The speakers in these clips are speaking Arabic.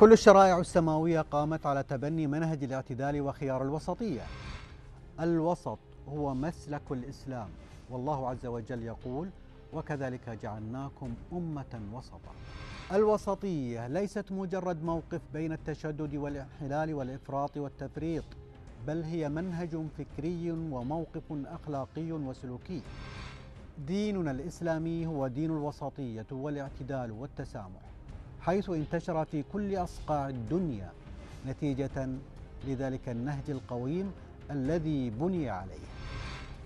كل الشرائع السماوية قامت على تبني منهج الاعتدال وخيار الوسطية. الوسط هو مسلك الإسلام، والله عز وجل يقول: وكذلك جعلناكم أمة وسطا. الوسطية ليست مجرد موقف بين التشدد والانحلال والإفراط والتفريط، بل هي منهج فكري وموقف أخلاقي وسلوكي. ديننا الإسلامي هو دين الوسطية والاعتدال والتسامح، حيث انتشر في كل أصقاع الدنيا نتيجة لذلك النهج القويم الذي بني عليه.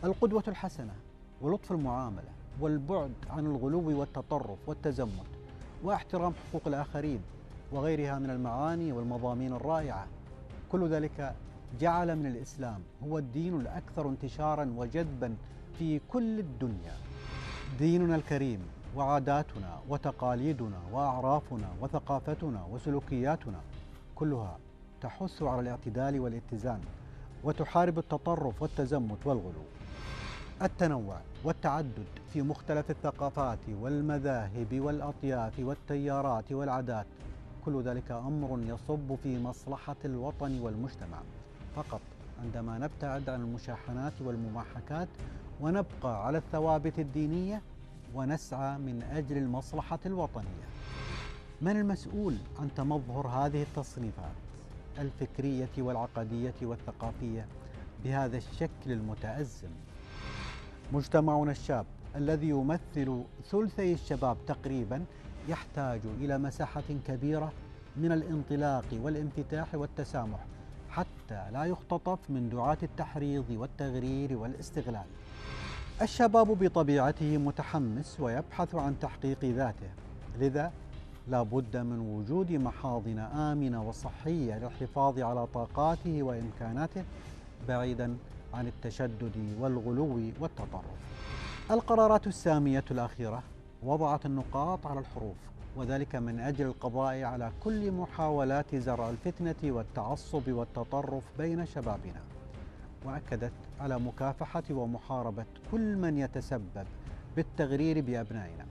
القدوة الحسنة ولطف المعاملة والبعد عن الغلو والتطرف والتزمت واحترام حقوق الآخرين وغيرها من المعاني والمضامين الرائعة، كل ذلك جعل من الإسلام هو الدين الأكثر انتشارا وجذبا في كل الدنيا. ديننا الكريم وعاداتنا وتقاليدنا وأعرافنا وثقافتنا وسلوكياتنا كلها تحث على الاعتدال والاتزان، وتحارب التطرف والتزمت والغلو. التنوع والتعدد في مختلف الثقافات والمذاهب والأطياف والتيارات والعادات، كل ذلك أمر يصب في مصلحة الوطن والمجتمع، فقط عندما نبتعد عن المشاحنات والمماحكات ونبقى على الثوابت الدينية ونسعى من أجل المصلحة الوطنية. من المسؤول عن تمظهر هذه التصنيفات الفكرية والعقدية والثقافية بهذا الشكل المتأزم؟ مجتمعنا الشاب الذي يمثل ثلثي الشباب تقريبا يحتاج إلى مساحة كبيرة من الانطلاق والانفتاح والتسامح، حتى لا يختطف من دعاة التحريض والتغرير والاستغلال. الشباب بطبيعته متحمس ويبحث عن تحقيق ذاته، لذا لا بد من وجود محاضن آمنة وصحية للحفاظ على طاقاته وإمكاناته بعيدا عن التشدد والغلو والتطرف. القرارات السامية الأخيرة وضعت النقاط على الحروف، وذلك من أجل القضاء على كل محاولات زرع الفتنة والتعصب والتطرف بين شبابنا، وأكدت على مكافحة ومحاربة كل من يتسبب بالتغرير بأبنائنا.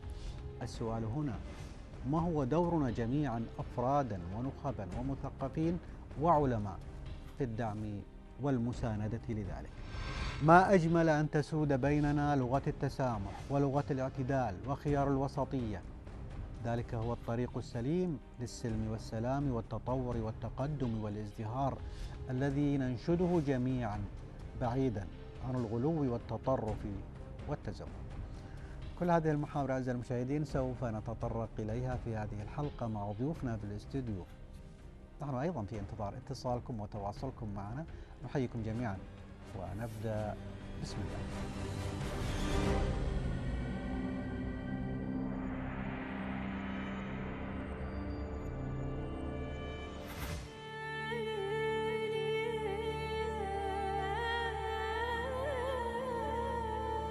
السؤال هنا: ما هو دورنا جميعا أفرادا ونخبا ومثقفين وعلماء في الدعم والمساندة لذلك؟ ما أجمل أن تسود بيننا لغة التسامح ولغة الاعتدال وخيار الوسطية. ذلك هو الطريق السليم للسلم والسلام والتطور والتقدم والازدهار الذي ننشده جميعا، بعيدا عن الغلو والتطرف والتزمت. كل هذه المحاور أعزائي المشاهدين سوف نتطرق إليها في هذه الحلقة مع ضيوفنا في الاستوديو. نحن أيضا في انتظار اتصالكم وتواصلكم معنا، نحييكم جميعا ونبدأ. بسم الله.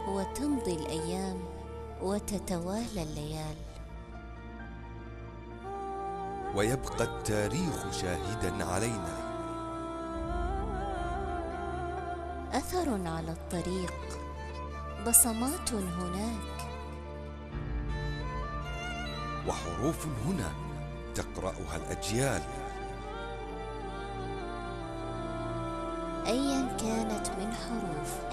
وتمضي الأيام وتتوالى الليال، ويبقى التاريخ شاهدا علينا. أثر على الطريق، بصمات هناك، وحروف هنا تقرأها الأجيال. أيا كانت من حروف،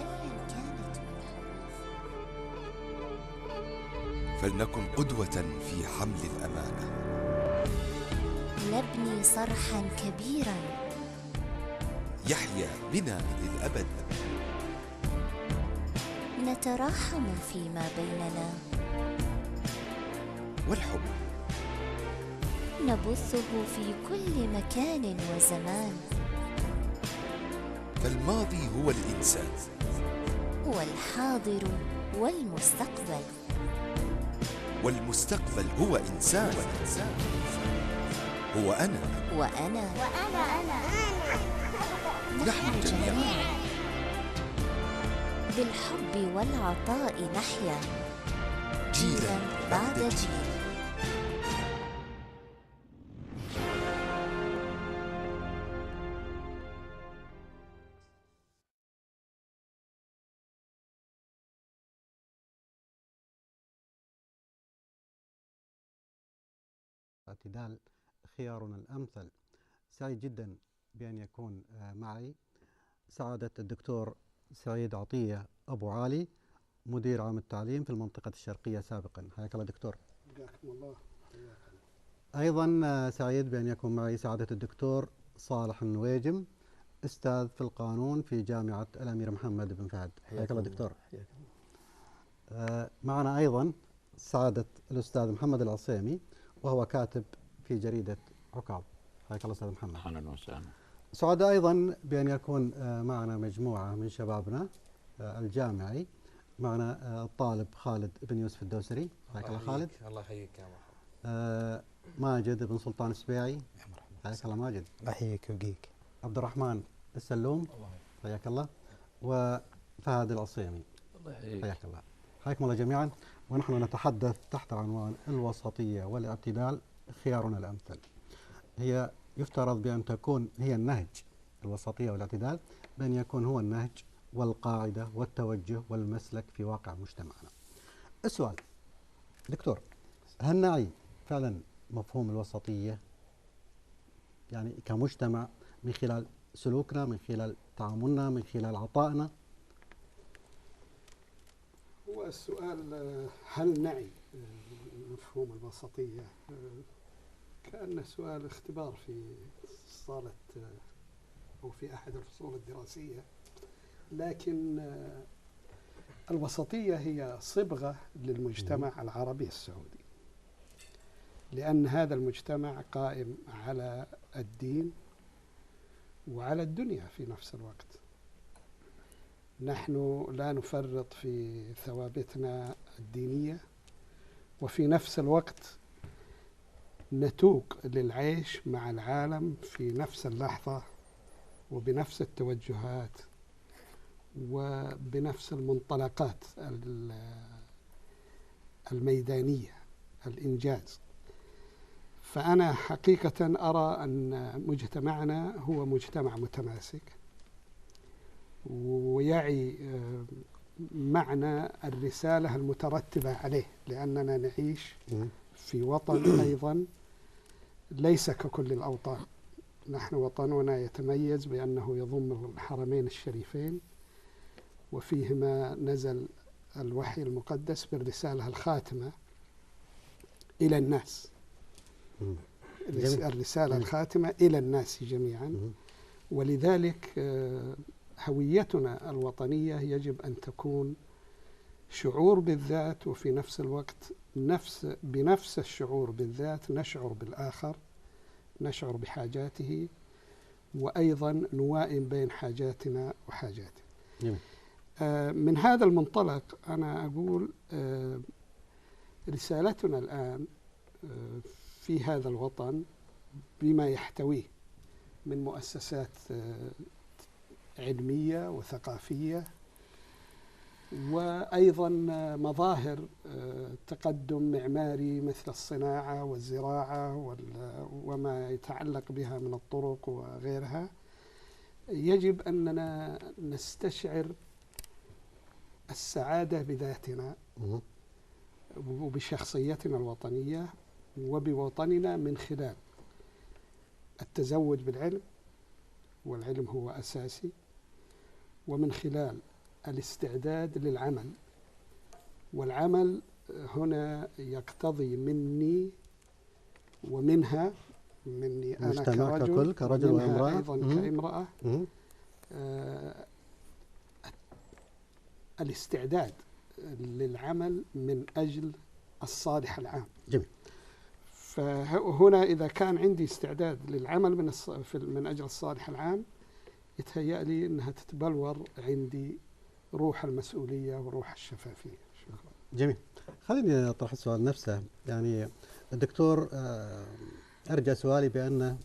فلنكن قدوة في حمل الأمانة. نبني صرحا كبيرا يحيا بنا للأبد. نتراحم فيما بيننا، والحب نبثه في كل مكان وزمان. فالماضي هو الإنسان، والحاضر والمستقبل، والمستقبل هو إنسان. هو أنا وأنا نحن جميعا. بالحب والعطاء نحيا، جيلا بعد جيل. اعتدال خيارنا الأمثل. سعيد جدا بأن يكون معي سعادة الدكتور سعيد عطية أبو علي، مدير عام التعليم في المنطقة الشرقية سابقا. حياك الله دكتور. حياكم الله. أيضا سعيد بأن يكون معي سعادة الدكتور صالح النويجم، أستاذ في القانون في جامعة الأمير محمد بن فهد. حياك الله دكتور. معنا أيضا سعادة الأستاذ محمد العصيمي، وهو كاتب في جريدة عكاظ. حياك الله أستاذ محمد. أهلا وسهلا. سعداء أيضا بأن يكون معنا مجموعة من شبابنا الجامعي. معنا الطالب خالد بن يوسف الدوسري. حياك الله خالد. الله يحييك يا مرحبا. ماجد بن سلطان السبيعي. حياك الله ماجد. الله يحييك ويبقيك. عبد الرحمن السلوم. حياك الله. وفهد العصيمي. الله يحييك. حياك الله. حياكم الله جميعا. ونحن نتحدث تحت عنوان الوسطية والاعتدال خيارنا الأمثل. هي يفترض بأن تكون هي النهج، الوسطية والاعتدال بأن يكون هو النهج والقاعدة والتوجه والمسلك في واقع مجتمعنا. السؤال دكتور، هل نعي فعلا مفهوم الوسطية يعني كمجتمع من خلال سلوكنا، من خلال تعاملنا، من خلال عطائنا؟ هو السؤال هل نعي مفهوم الوسطية؟ كأنه سؤال اختبار في صالة أو في أحد الفصول الدراسية، لكن الوسطية هي صبغة للمجتمع العربي السعودي، لأن هذا المجتمع قائم على الدين وعلى الدنيا في نفس الوقت. نحن لا نفرط في ثوابتنا الدينية، وفي نفس الوقت نتوق للعيش مع العالم في نفس اللحظة وبنفس التوجهات وبنفس المنطلقات الميدانية، الإنجاز. فأنا حقيقة أرى أن مجتمعنا هو مجتمع متماسك ويعي معنى الرسالة المترتبة عليه، لأننا نعيش في وطن أيضا ليس ككل الأوطان. نحن وطننا يتميز بأنه يضم الحرمين الشريفين، وفيهما نزل الوحي المقدس بالرسالة الخاتمة إلى الناس، الرسالة الخاتمة إلى الناس جميعا. ولذلك هويتنا الوطنية يجب أن تكون شعور بالذات، وفي نفس الوقت بنفس الشعور بالذات نشعر بالآخر، نشعر بحاجاته، وأيضا نوائم بين حاجاتنا وحاجاته. من هذا المنطلق أنا أقول رسالتنا الآن في هذا الوطن بما يحتويه من مؤسسات علمية وثقافية، وأيضا مظاهر تقدم معماري مثل الصناعة والزراعة وما يتعلق بها من الطرق وغيرها، يجب أننا نستشعر السعادة بذاتنا وبشخصيتنا الوطنية وبوطننا من خلال التزود بالعلم، والعلم هو أساسي، ومن خلال الاستعداد للعمل. والعمل هنا يقتضي مني ومنها، مني أنا كرجل وامرأة، أيضا كامرأة، الاستعداد للعمل من أجل الصالح العام. جميل. فهنا إذا كان عندي استعداد للعمل من أجل الصالح العام، يتهيأ لي أنها تتبلور عندي روح المسؤولية وروح الشفافية. شكرا. جميل. خليني أطرح السؤال نفسه. يعني الدكتور أرجع سؤالي بأن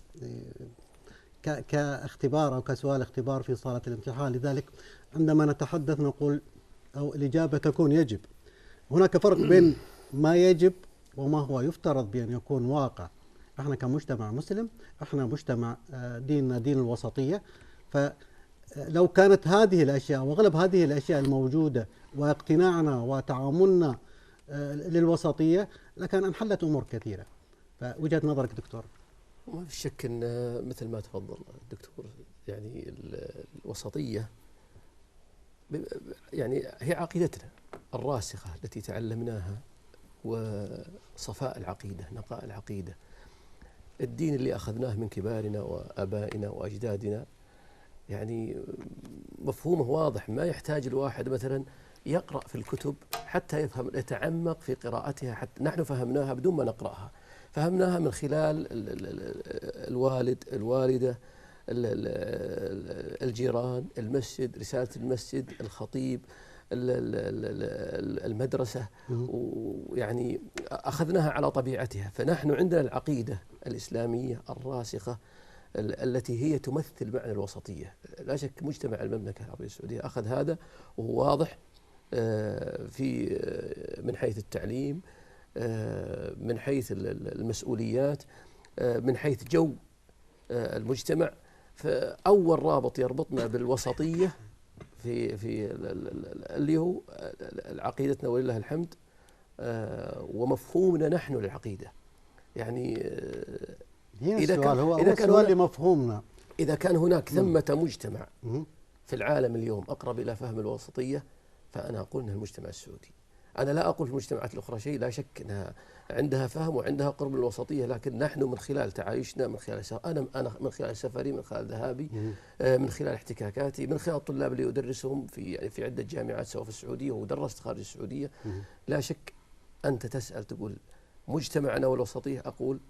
كاختبار أو كسؤال اختبار في صالة الامتحان، لذلك عندما نتحدث نقول أو الإجابة تكون يجب. هناك فرق بين ما يجب وما هو يفترض بأن يكون واقع. احنا كمجتمع مسلم، احنا مجتمع ديننا دين الوسطية، فلو كانت هذه الأشياء وأغلب هذه الأشياء الموجودة واقتناعنا وتعاملنا للوسطية لكان انحلت أمور كثيرة. فوجهة نظرك دكتور؟ وما في شك أن مثل ما تفضل الدكتور، يعني الوسطية يعني هي عقيدتنا الراسخة التي تعلمناها، وصفاء العقيدة، نقاء العقيدة، الدين اللي أخذناه من كبارنا وآبائنا وأجدادنا، يعني مفهومه واضح، ما يحتاج الواحد مثلا يقرأ في الكتب حتى يفهم، يتعمق في قراءتها. حتى نحن فهمناها بدون ما نقرأها، فهمناها من خلال الوالد، الوالدة، الجيران، المسجد، رسالة المسجد، الخطيب، المدرسة، ويعني أخذناها على طبيعتها. فنحن عندنا العقيدة الإسلامية الراسخة التي هي تمثل معنى الوسطية. لا شك مجتمع المملكة العربية السعودية أخذ هذا، وهو واضح في من حيث التعليم، من حيث المسؤوليات، من حيث جو المجتمع. فأول رابط يربطنا بالوسطية في اللي هو عقيدتنا ولله الحمد، ومفهومنا نحن للعقيدة. يعني إذا كان لمفهومنا، إذا كان هناك ثمة مجتمع في العالم اليوم أقرب إلى فهم الوسطية، فأنا أقول أنه المجتمع السعودي. أنا لا أقول في المجتمعات الأخرى شيء، لا شك أنها عندها فهم وعندها قرب من الوسطية، لكن نحن من خلال تعايشنا، من خلال أنا من خلال سفري، من خلال ذهابي، من خلال احتكاكاتي، من خلال الطلاب اللي أدرسهم في عدة جامعات سواء في السعودية ودرست خارج السعودية، لا شك أنت تسأل تقول مجتمعنا والوسطية، أقول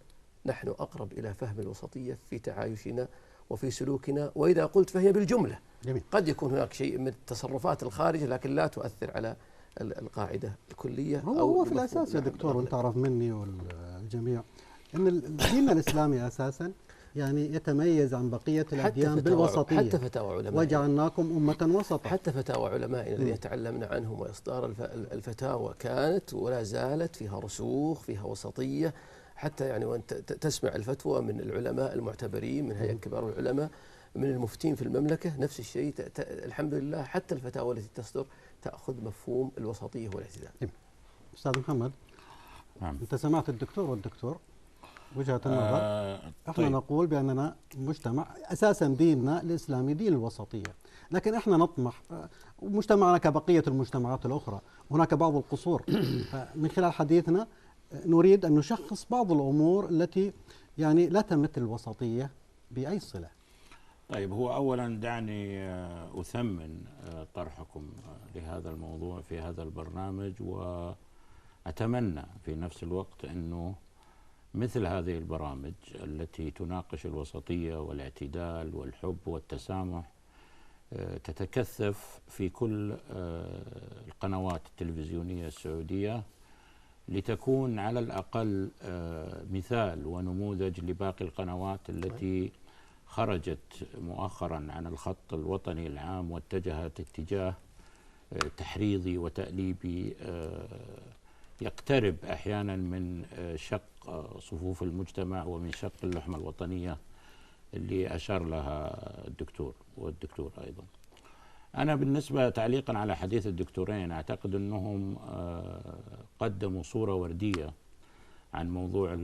نحن أقرب إلى فهم الوسطية في تعايشنا وفي سلوكنا. وإذا قلت فهي بالجملة. جميل. قد يكون هناك شيء من التصرفات الخارجة لكن لا تؤثر على القاعدة الكلية. هو في الأساس يا دكتور، وانت تعرف مني والجميع أن الدين الإسلامي أساسا يعني يتميز عن بقية الأديان بالوسطية. حتى فتاوى علمائنا، وجعلناكم أمة وسطا. حتى فتاوى علمائنا الذين تعلمنا عنهم وإصدار الفتاوى كانت ولا زالت فيها رسوخ، فيها وسطية. حتى يعني وأنت تسمع الفتوى من العلماء المعتبرين، من هيئة كبار العلماء، من المفتين في المملكة، نفس الشيء. الحمد لله حتى الفتاوى التي تصدر تأخذ مفهوم الوسطية والاعتدال. أستاذ محمد، نعم. أنت سمعت الدكتور والدكتور وجهة النظر. احنا طيب. نقول بأننا مجتمع أساسا ديننا الإسلامي دين الوسطية، لكن احنا نطمح، مجتمعنا كبقية المجتمعات الأخرى هناك بعض القصور. فمن خلال حديثنا نريد أن نشخص بعض الأمور التي يعني لا تمت الوسطية بأي صلة. طيب، هو أولا دعني أثمن طرحكم لهذا الموضوع في هذا البرنامج، وأتمنى في نفس الوقت أنه مثل هذه البرامج التي تناقش الوسطية والاعتدال والحب والتسامح تتكثف في كل القنوات التلفزيونية السعودية، لتكون على الأقل مثال ونموذج لباقي القنوات التي خرجت مؤخرا عن الخط الوطني العام واتجهت اتجاه تحريضي وتأليبي يقترب أحيانا من شق صفوف المجتمع ومن شق اللحمة الوطنية اللي أشار لها الدكتور والدكتور أيضا. أنا بالنسبة تعليقا على حديث الدكتورين، أعتقد أنهم قدموا صورة وردية عن موضوع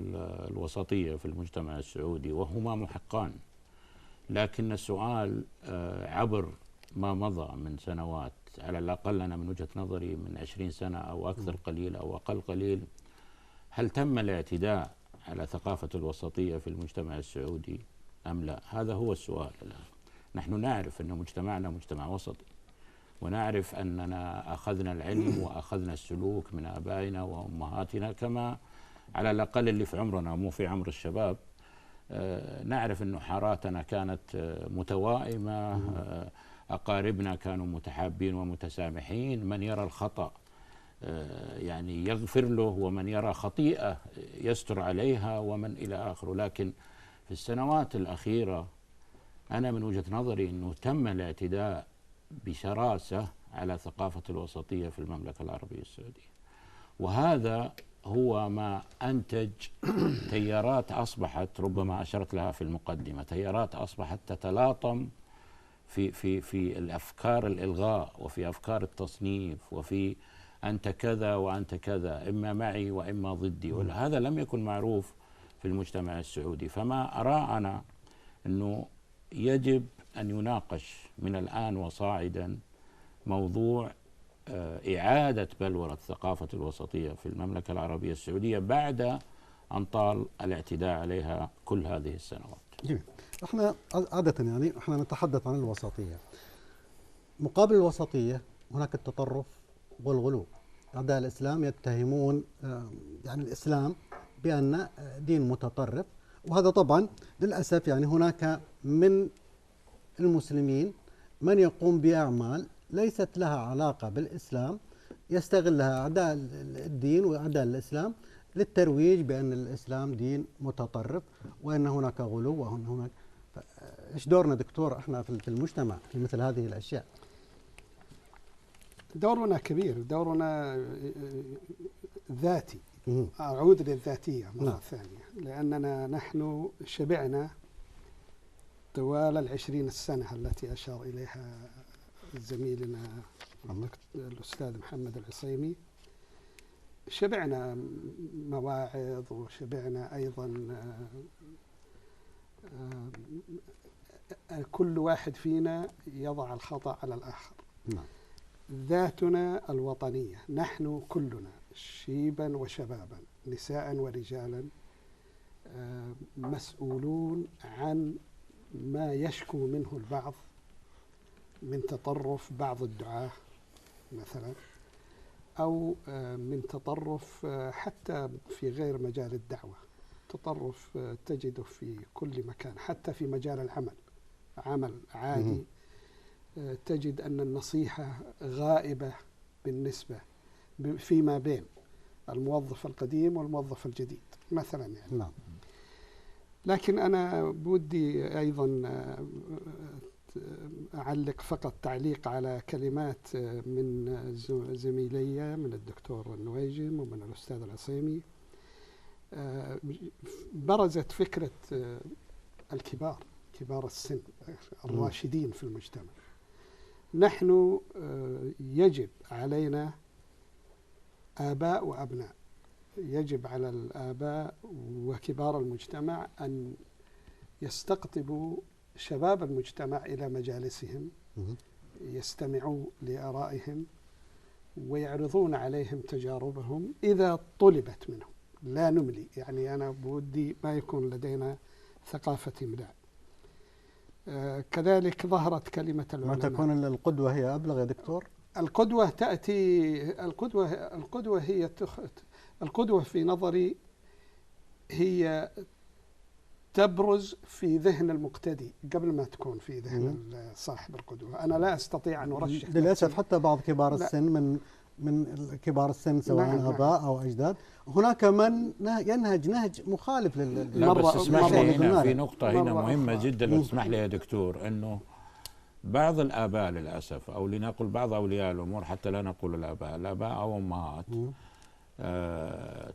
الوسطية في المجتمع السعودي، وهما محقان. لكن السؤال عبر ما مضى من سنوات، على الأقل أنا من وجهة نظري من 20 سنة أو أكثر قليل أو أقل قليل، هل تم الاعتداء على ثقافة الوسطية في المجتمع السعودي أم لا؟ هذا هو السؤال الآن. نحن نعرف أن مجتمعنا مجتمع وسطي، ونعرف أننا أخذنا العلم وأخذنا السلوك من آبائنا وأمهاتنا، كما على الأقل اللي في عمرنا مو في عمر الشباب. نعرف أن حاراتنا كانت متوائمة، أقاربنا كانوا متحابين ومتسامحين، من يرى الخطأ يعني يغفر له، ومن يرى خطيئة يستر عليها، ومن إلى آخره. لكن في السنوات الأخيرة أنا من وجهة نظري أنه تم الاعتداء بشراسة على ثقافة الوسطية في المملكة العربية السعودية، وهذا هو ما أنتج تيارات أصبحت، ربما أشرت لها في المقدمة، تيارات أصبحت تتلاطم في الأفكار الإلغاء، وفي أفكار التصنيف، وفي أنت كذا وأنت كذا، إما معي وإما ضدي. وهذا لم يكن معروف في المجتمع السعودي. فما أرى أنا أنه يجب أن يناقش من الآن وصاعدا موضوع إعادة بلورة ثقافة الوسطية في المملكة العربية السعودية بعد أن طال الاعتداء عليها كل هذه السنوات. جميل. احنا عادة يعني احنا نتحدث عن الوسطية. مقابل الوسطية هناك التطرف والغلو. أعداء الإسلام يتهمون يعني الإسلام بأن دين متطرف، وهذا طبعا للأسف يعني هناك من المسلمين من يقوم بأعمال ليست لها علاقة بالإسلام، يستغلها أعداء الدين وأعداء الإسلام للترويج بأن الإسلام دين متطرف وأن هناك غلو وأن هناك. إيش دورنا دكتور احنا في المجتمع في مثل هذه الأشياء؟ دورنا كبير، دورنا ذاتي. أعود للذاتية مرة ثانية، لأننا نحن شبعنا طوال 20 سنة التي أشار إليها زميلنا الأستاذ محمد العصيمي، شبعنا مواعظ وشبعنا أيضا كل واحد فينا يضع الخطأ على الآخر. ذاتنا الوطنية، نحن كلنا شيبا وشبابا نساء ورجالا مسؤولون عن ما يشكو منه البعض من تطرف بعض الدعاة مثلا، أو من تطرف حتى في غير مجال الدعوة. تطرف تجده في كل مكان، حتى في مجال العمل، عمل عادي تجد أن النصيحة غائبة بالنسبة فيما بين الموظف القديم والموظف الجديد مثلا يعني. نعم. لكن أنا بودي أيضا أعلق فقط تعليق على كلمات من زميلي من الدكتور النويجم ومن الأستاذ العصيمي. برزت فكرة الكبار، كبار السن، الراشدين في المجتمع. نحن يجب علينا آباء وأبناء، يجب على الآباء وكبار المجتمع أن يستقطبوا شباب المجتمع إلى مجالسهم، يستمعوا لآرائهم ويعرضون عليهم تجاربهم إذا طلبت منهم. لا نملي، يعني أنا بودي ما يكون لدينا ثقافة إملاء. كذلك ظهرت كلمة العلماء. ما تكون القدوة هي أبلغ يا دكتور؟ القدوة تأتي، القدوة في نظري هي تبرز في ذهن المقتدي قبل ما تكون في ذهن صاحب القدوة. أنا لا أستطيع أن أرشح للأسف حتى بعض كبار السن من كبار السن سواء آباء أو أجداد، هناك من ينهج نهج مخالف لا بس اسمح لي هنا في نقطة هنا مهمة جدا لو تسمح لي يا دكتور، أنه بعض الآباء للأسف أو لنقل بعض أولياء الأمور، حتى لا نقول الآباء أو أمهات،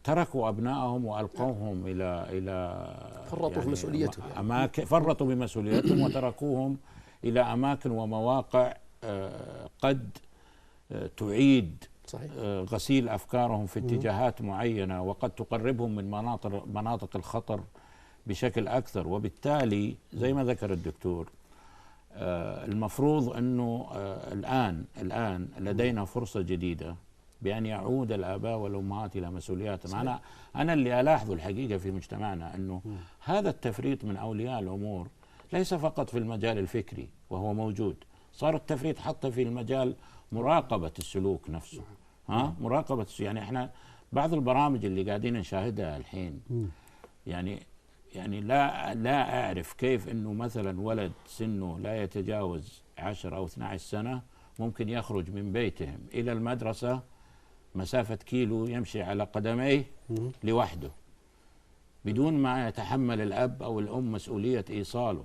تركوا أبنائهم وألقوهم إلى فرطوا يعني في مسؤوليتهم، فرطوا بمسؤوليتهم وتركوهم إلى أماكن ومواقع قد تعيد صحيح. غسيل أفكارهم في اتجاهات معينة، وقد تقربهم من مناطق الخطر بشكل أكثر. وبالتالي زي ما ذكر الدكتور، المفروض أنه الآن لدينا فرصة جديدة بأن يعود الآباء والأمهات إلى مسؤولياتهم. أنا اللي ألاحظه الحقيقة في مجتمعنا أنه هذا التفريط من أولياء الأمور ليس فقط في المجال الفكري وهو موجود، صار التفريط حتى في المجال مراقبة السلوك نفسه. مراقبة يعني احنا بعض البرامج اللي قاعدين نشاهدها الحين، يعني لا أعرف كيف أنه مثلا ولد سنه لا يتجاوز 10 أو 12 سنة ممكن يخرج من بيتهم إلى المدرسة مسافة كيلو يمشي على قدميه لوحده بدون ما يتحمل الأب أو الأم مسؤولية إيصاله.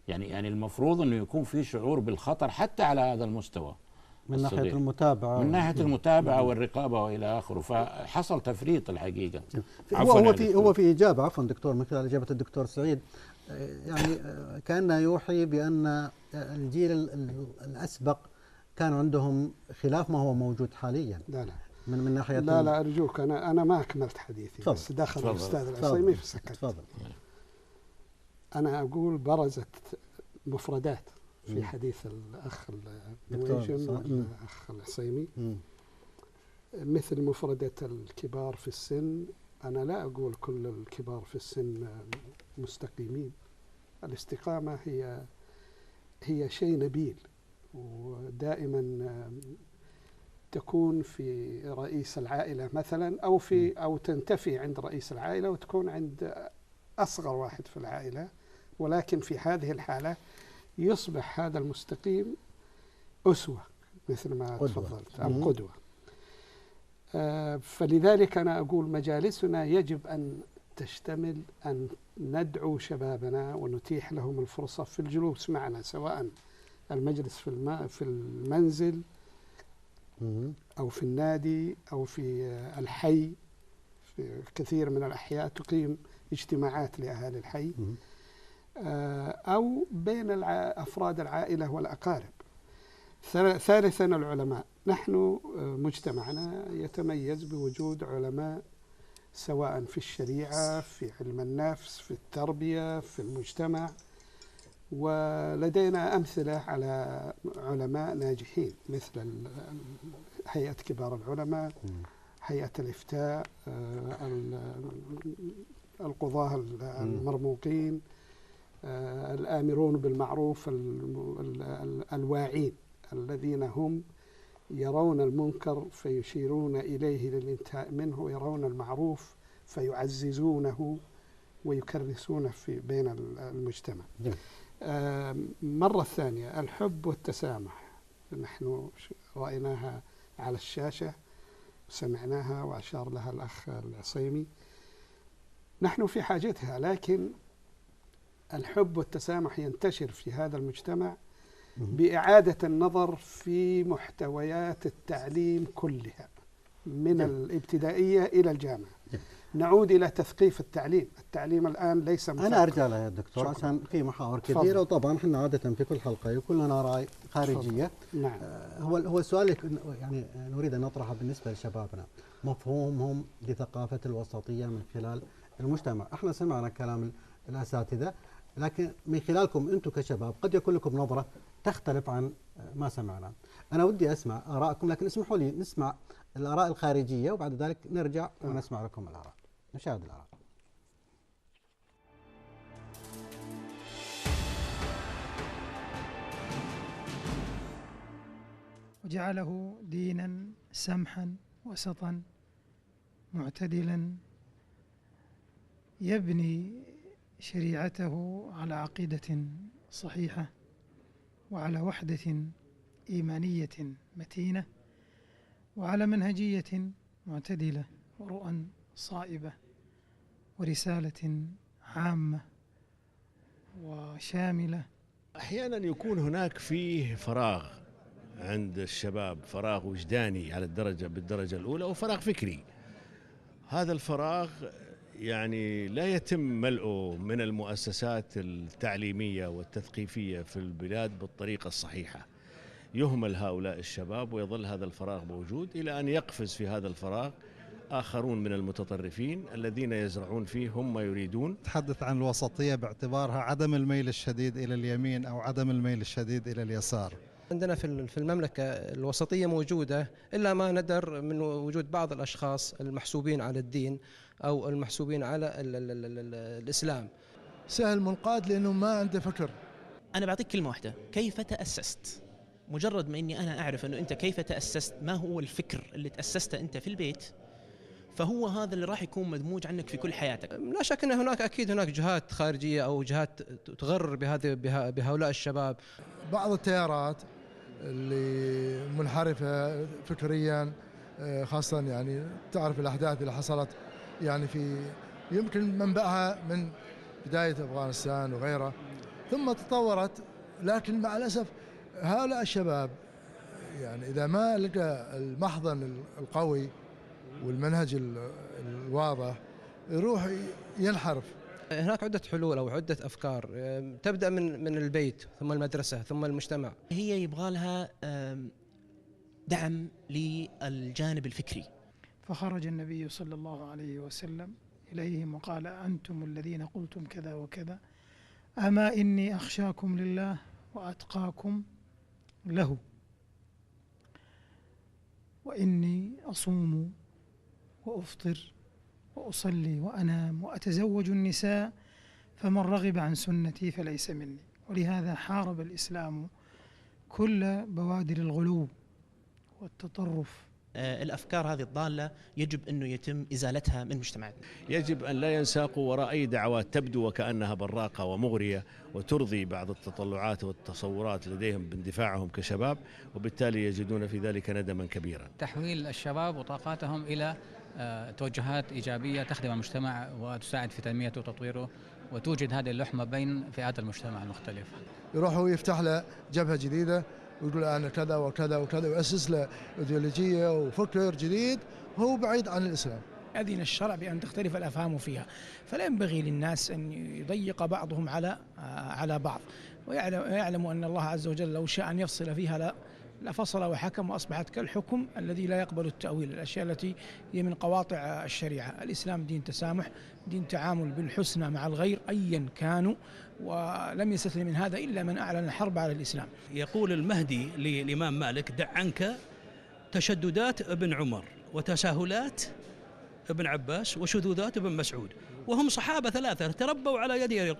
يعني المفروض أنه يكون في شعور بالخطر حتى على هذا المستوى من ناحية المتابعة، من ناحية المتابعة والرقابة وإلى آخره. فحصل تفريط الحقيقة. هو في إجابة، عفوا دكتور، من خلال إجابة الدكتور سعيد، يعني كأنه يوحي بأن الجيل الأسبق كان عندهم خلاف ما هو موجود حاليا. لا من ناحية لا أرجوك، أنا ما أكملت حديثي. فضل. بس دخل تفضل. الأستاذ العصيمي فسكت. تفضل. أنا أقول برزت مفردات في حديث الأخ النويجم والأخ العصيمي، مثل مفردة الكبار في السن. أنا لا أقول كل الكبار في السن مستقيمين. الاستقامة هي شيء نبيل، ودائما تكون في رئيس العائلة مثلا، أو تنتفي عند رئيس العائلة وتكون عند أصغر واحد في العائلة، ولكن في هذه الحالة يصبح هذا المستقيم أسوة مثل ما تفضلت، أو قدوة. فلذلك أنا أقول مجالسنا يجب أن تشتمل أن ندعو شبابنا ونتيح لهم الفرصة في الجلوس معنا، سواء المجلس في المنزل أو في النادي أو في الحي. في كثير من الأحياء تقيم اجتماعات لأهالي الحي، أو بين أفراد العائلة والأقارب. ثالثا العلماء. نحن مجتمعنا يتميز بوجود علماء، سواء في الشريعة، في علم النفس، في التربية، في المجتمع. ولدينا أمثلة على علماء ناجحين، مثل هيئة كبار العلماء، هيئة الإفتاء، القضاة المرموقين، الآمرون بالمعروف، الواعين الذين هم يرون المنكر فيشيرون إليه للانتهاء منه، ويرون المعروف فيعززونه ويكرسونه في بين المجتمع. مرة ثانية، الحب والتسامح، نحن رأيناها على الشاشة، سمعناها وأشار لها الأخ العصيمي. نحن في حاجتها، لكن الحب والتسامح ينتشر في هذا المجتمع بإعادة النظر في محتويات التعليم كلها، من الابتدائية إلى الجامعة. نعود إلى تثقيف التعليم الآن ليس مثقف. أنا أرجع لها يا دكتور عشان في محاور كثيرة، وطبعا احنا عادة في كل حلقة يكون لنا رأي خارجية. نعم. هو السؤال يعني نريد أن نطرحه بالنسبة لشبابنا، مفهومهم لثقافة الوسطية من خلال المجتمع. احنا سمعنا كلام الأساتذة، لكن من خلالكم أنتم كشباب قد يكون لكم نظرة تختلف عن ما سمعنا. أنا ودي أسمع آراءكم، لكن اسمحوا لي نسمع الآراء الخارجية وبعد ذلك نرجع ونسمع لكم الآراء. نشاهد الآراء. وجعله دينا سمحا وسطا معتدلا يبني شريعته على عقيدة صحيحة وعلى وحدة إيمانية متينة وعلى منهجية معتدلة ورؤى صائبة ورسالة عامة وشاملة. أحيانا يكون هناك فيه فراغ عند الشباب، فراغ وجداني على بالدرجة الأولى، وفراغ فكري. هذا الفراغ يعني لا يتم ملئه من المؤسسات التعليمية والتثقيفية في البلاد بالطريقة الصحيحة. يهمل هؤلاء الشباب ويظل هذا الفراغ موجود إلى أن يقفز في هذا الفراغ آخرون من المتطرفين الذين يزرعون فيه هم ما يريدون. تحدث عن الوسطية باعتبارها عدم الميل الشديد إلى اليمين أو عدم الميل الشديد إلى اليسار. عندنا في المملكة الوسطية موجودة، إلا ما ندر من وجود بعض الأشخاص المحسوبين على الدين أو المحسوبين على الإسلام. سهل منقاد لأنه ما عنده فكر. أنا بعطيك كلمة واحدة: كيف تأسست؟ مجرد ما إني أنا أعرف أنه أنت كيف تأسست، ما هو الفكر اللي تأسسته أنت في البيت، فهو هذا اللي راح يكون مدموج عنك في كل حياتك. لا شك أن هناك أكيد هناك جهات خارجية أو جهات تغرر بهؤلاء الشباب. بعض التيارات اللي منحرفة فكريا، خاصة يعني تعرف الأحداث اللي حصلت يعني يمكن منبعها من بداية أفغانستان وغيرها، ثم تطورت. لكن مع الأسف هؤلاء الشباب يعني إذا ما لقى المحضن القوي والمنهج الواضح يروح ينحرف. هناك عدة حلول أو عدة أفكار تبدأ من البيت ثم المدرسة ثم المجتمع. هي يبغى لها دعم للجانب الفكري. فخرج النبي صلى الله عليه وسلم إليهم وقال: أنتم الذين قلتم كذا وكذا، أما إني أخشاكم لله وأتقاكم له، وإني أصوم وأفطر وأصلي وأنام وأتزوج النساء، فمن رغب عن سنتي فليس مني. ولهذا حارب الإسلام كل بوادر الغلو والتطرف. الأفكار هذه الضالة يجب أنه يتم إزالتها من مجتمعاتنا. يجب أن لا ينساقوا وراء أي دعوات تبدو وكأنها براقة ومغرية وترضي بعض التطلعات والتصورات لديهم باندفاعهم كشباب، وبالتالي يجدون في ذلك ندما كبيرا. تحويل الشباب وطاقاتهم إلى توجهات إيجابية تخدم المجتمع وتساعد في تنميته وتطويره، وتوجد هذه اللحمة بين فئات المجتمع المختلفة. يروح ويفتح له جبهة جديدة ويقول أنا كذا وكذا وكذا، ويأسس له إيديولوجية وفكر جديد هو بعيد عن الإسلام. أذن الشرع بأن تختلف الأفهام فيها، فلا ينبغي للناس أن يضيق بعضهم على بعض، ويعلم أن الله عز وجل لو شاء أن يفصل فيها لفصل وحكم، وأصبحت كالحكم الذي لا يقبل التأويل، الأشياء التي هي من قواطع الشريعة. الإسلام دين تسامح، دين تعامل بالحسنى مع الغير أيا كانوا، ولم يستثن من هذا إلا من أعلن الحرب على الإسلام. يقول المهدي للإمام مالك: دع عنك تشددات ابن عمر وتساهلات ابن عباس وشذوذات ابن مسعود، وهم صحابة ثلاثة تربوا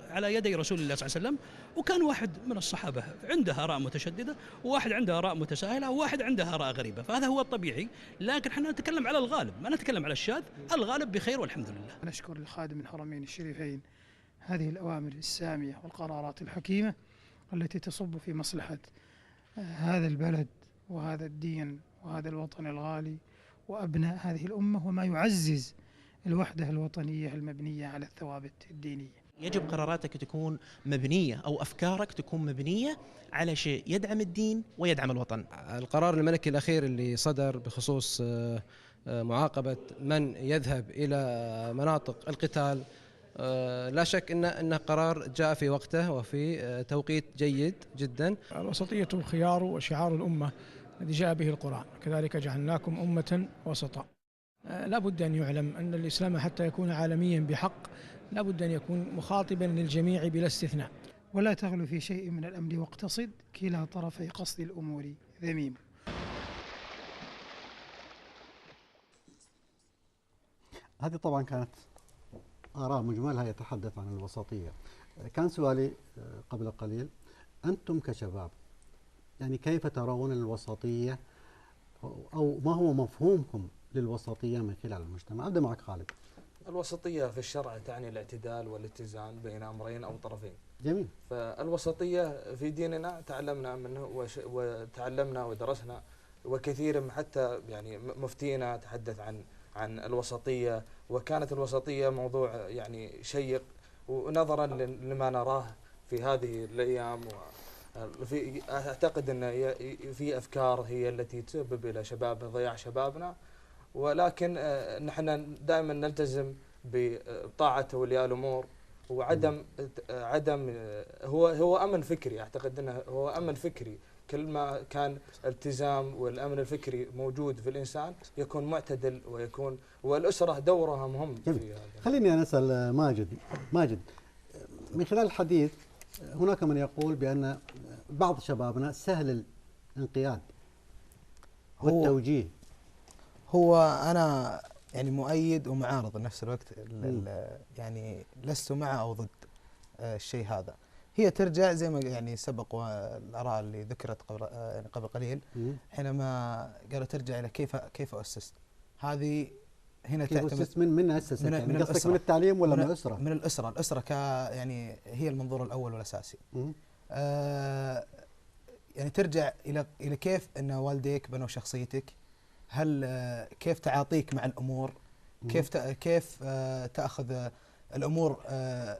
على يدي رسول الله صلى الله عليه وسلم، وكان واحد من الصحابة عنده آراء متشددة، وواحد عنده آراء متساهلة، وواحد عنده آراء غريبة، فهذا هو الطبيعي، لكن احنا نتكلم على الغالب ما نتكلم على الشاذ. الغالب بخير والحمد لله. نشكر لخادم الحرمين الشريفين هذه الأوامر السامية والقرارات الحكيمة التي تصب في مصلحة هذا البلد وهذا الدين وهذا الوطن الغالي وأبناء هذه الأمة، وما يعزز الوحدة الوطنية المبنية على الثوابت الدينية. يجب قراراتك تكون مبنية أو أفكارك تكون مبنية على شيء يدعم الدين ويدعم الوطن. القرار الملكي الأخير اللي صدر بخصوص معاقبة من يذهب إلى مناطق القتال، لا شك أنه قرار جاء في وقته وفي توقيت جيد جدا. الوسطية الخيار وشعار الأمة الذي جاء به القرآن، كذلك جعلناكم أمة وسطا. لا بد أن يعلم أن الإسلام حتى يكون عالميا بحق لا بد أن يكون مخاطبا للجميع بلا استثناء. ولا تغلو في شيء من الأمر واقتصد، كلا طرفي قصد الأمور ذميم. هذه طبعا كانت آراء مجملها يتحدث عن الوسطية. كان سؤالي قبل قليل: أنتم كشباب يعني كيف ترون الوسطية، أو ما هو مفهومكم للوسطية من خلال المجتمع؟ أبدأ معك خالد. الوسطية في الشرع تعني الاعتدال والاتزان بين أمرين أو طرفين. جميل. فالوسطية في ديننا تعلمنا منه وتعلمنا ودرسنا، وكثير حتى يعني مفتينا تحدث عن الوسطية، وكانت الوسطية موضوع يعني شيق، ونظرا لما نراه في هذه الأيام أعتقد أن في أفكار هي التي تسبب إلى ضياع شبابنا، ولكن نحن دائما نلتزم بطاعة أولياء الأمور، وعدم هو أمن فكري. أعتقد أنه هو أمن فكري، كل ما كان التزام والأمن الفكري موجود في الإنسان يكون معتدل، والأسرة دورها مهم في هذا. خليني أنا أسأل ماجد، من خلال الحديث هناك من يقول بأن بعض شبابنا سهل الانقياد والتوجيه. هو أنا يعني مؤيد ومعارض بنفس الوقت، يعني لست مع أو ضد الشيء هذا. هي ترجع زي ما يعني سبق والآراء اللي ذكرت قبل قليل، حينما قالوا ترجع إلى كيف أسست. هذه هنا تعتمد من أسست، يعني قصدك من التعليم ولا من الأسرة؟ من الأسرة. الأسرة يعني هي المنظور الأول والأساسي. يعني ترجع إلى كيف أن والديك بنوا شخصيتك، هل كيف تعاطيك مع الأمور، كيف تأخذ الأمور،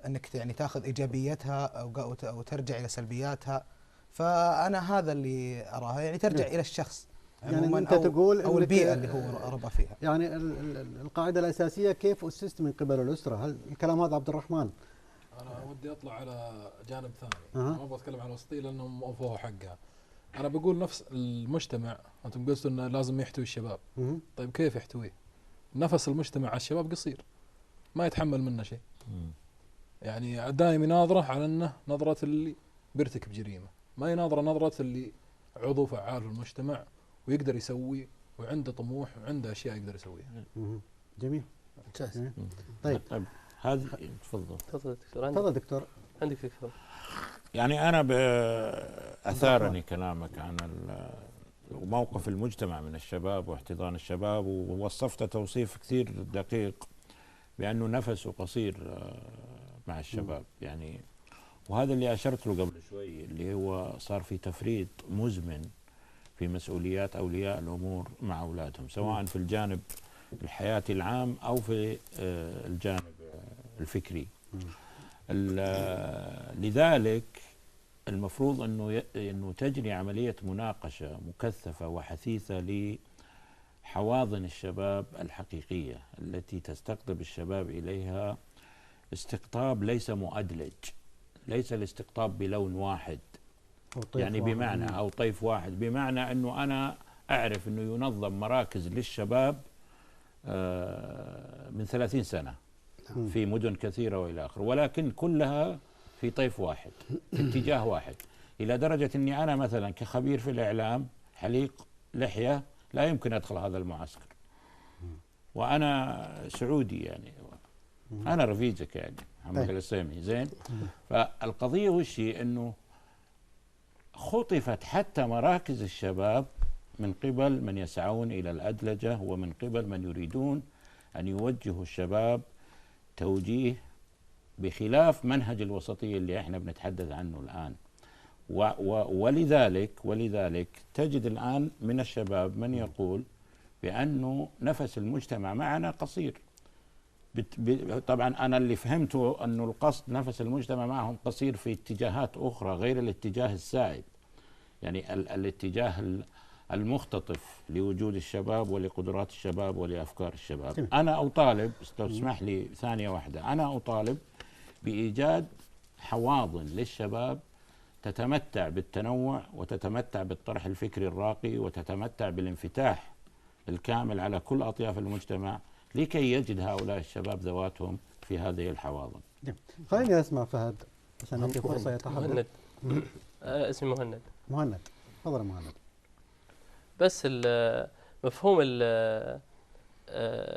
أنك يعني تأخذ إيجابياتها أو ترجع إلى سلبياتها. فأنا هذا اللي أراها، يعني ترجع إلى الشخص يعني أنت تقول أو البيئة اللي هو ربى فيها. يعني القاعدة الأساسية كيف أسست من قبل الأسرة. هل الكلام هذا عبد الرحمن؟ أنا ودي أطلع على جانب ثاني. ما أبغى أتكلم عن الوسطية لأنهم أوفوها حقها. انا بقول نفس المجتمع، انتم قلتوا انه لازم يحتوي الشباب. طيب كيف يحتويه؟ نفس المجتمع على الشباب قصير، ما يتحمل منه شيء. يعني دائما يناظره على انه نظره اللي بيرتكب جريمه، ما يناظره نظره اللي عضو فعال في المجتمع ويقدر يسوي وعنده طموح وعنده اشياء يقدر يسويها. جميل. ممتاز. طيب هذه تفضل. تفضل دكتور. عندك فكره؟ يعني انا اثارني كلامك عن موقف المجتمع من الشباب واحتضان الشباب، ووصفت توصيف كثير دقيق بانه نفسه قصير مع الشباب. يعني وهذا اللي اشرت له قبل شوي، اللي هو صار في تفريط مزمن في مسؤوليات اولياء الامور مع اولادهم، سواء في الجانب الحياتي العام او في الجانب الفكري. لذلك المفروض انه تجري عمليه مناقشه مكثفه وحثيثه لحواضن الشباب الحقيقيه التي تستقطب الشباب اليها استقطاب ليس مؤدلج، ليس الاستقطاب بلون واحد، يعني بمعنى او طيف واحد، بمعنى انه انا اعرف انه ينظم مراكز للشباب من 30 سنه في مدن كثيره والى اخره، ولكن كلها في طيف واحد، في اتجاه واحد، الى درجه اني انا مثلا كخبير في الاعلام حليق لحيه لا يمكن ادخل هذا المعسكر، وانا سعودي يعني، انا رفيقك يعني محمد السيمي زين. فالقضيه وش هي؟ انه خطفت حتى مراكز الشباب من قبل من يسعون الى الادلجه، ومن قبل من يريدون ان يوجهوا الشباب توجيه بخلاف منهج الوسطيه اللي احنا بنتحدث عنه الان. ولذلك تجد الان من الشباب من يقول بانه نفس المجتمع معنا قصير. طبعا انا اللي فهمته انه القصد نفس المجتمع معهم قصير في اتجاهات اخرى غير الاتجاه السائد، يعني الاتجاه المختطف لوجود الشباب ولقدرات الشباب ولافكار الشباب. انا اطالب، لو تسمح لي ثانيه واحده، انا اطالب بايجاد حواضن للشباب تتمتع بالتنوع وتتمتع بالطرح الفكري الراقي وتتمتع بالانفتاح الكامل على كل اطياف المجتمع، لكي يجد هؤلاء الشباب ذواتهم في هذه الحواضن. خليني اسمع فهد عشان نعطي فرصه يتحدث. اسمي مهند. مهند، تفضل مهند. بس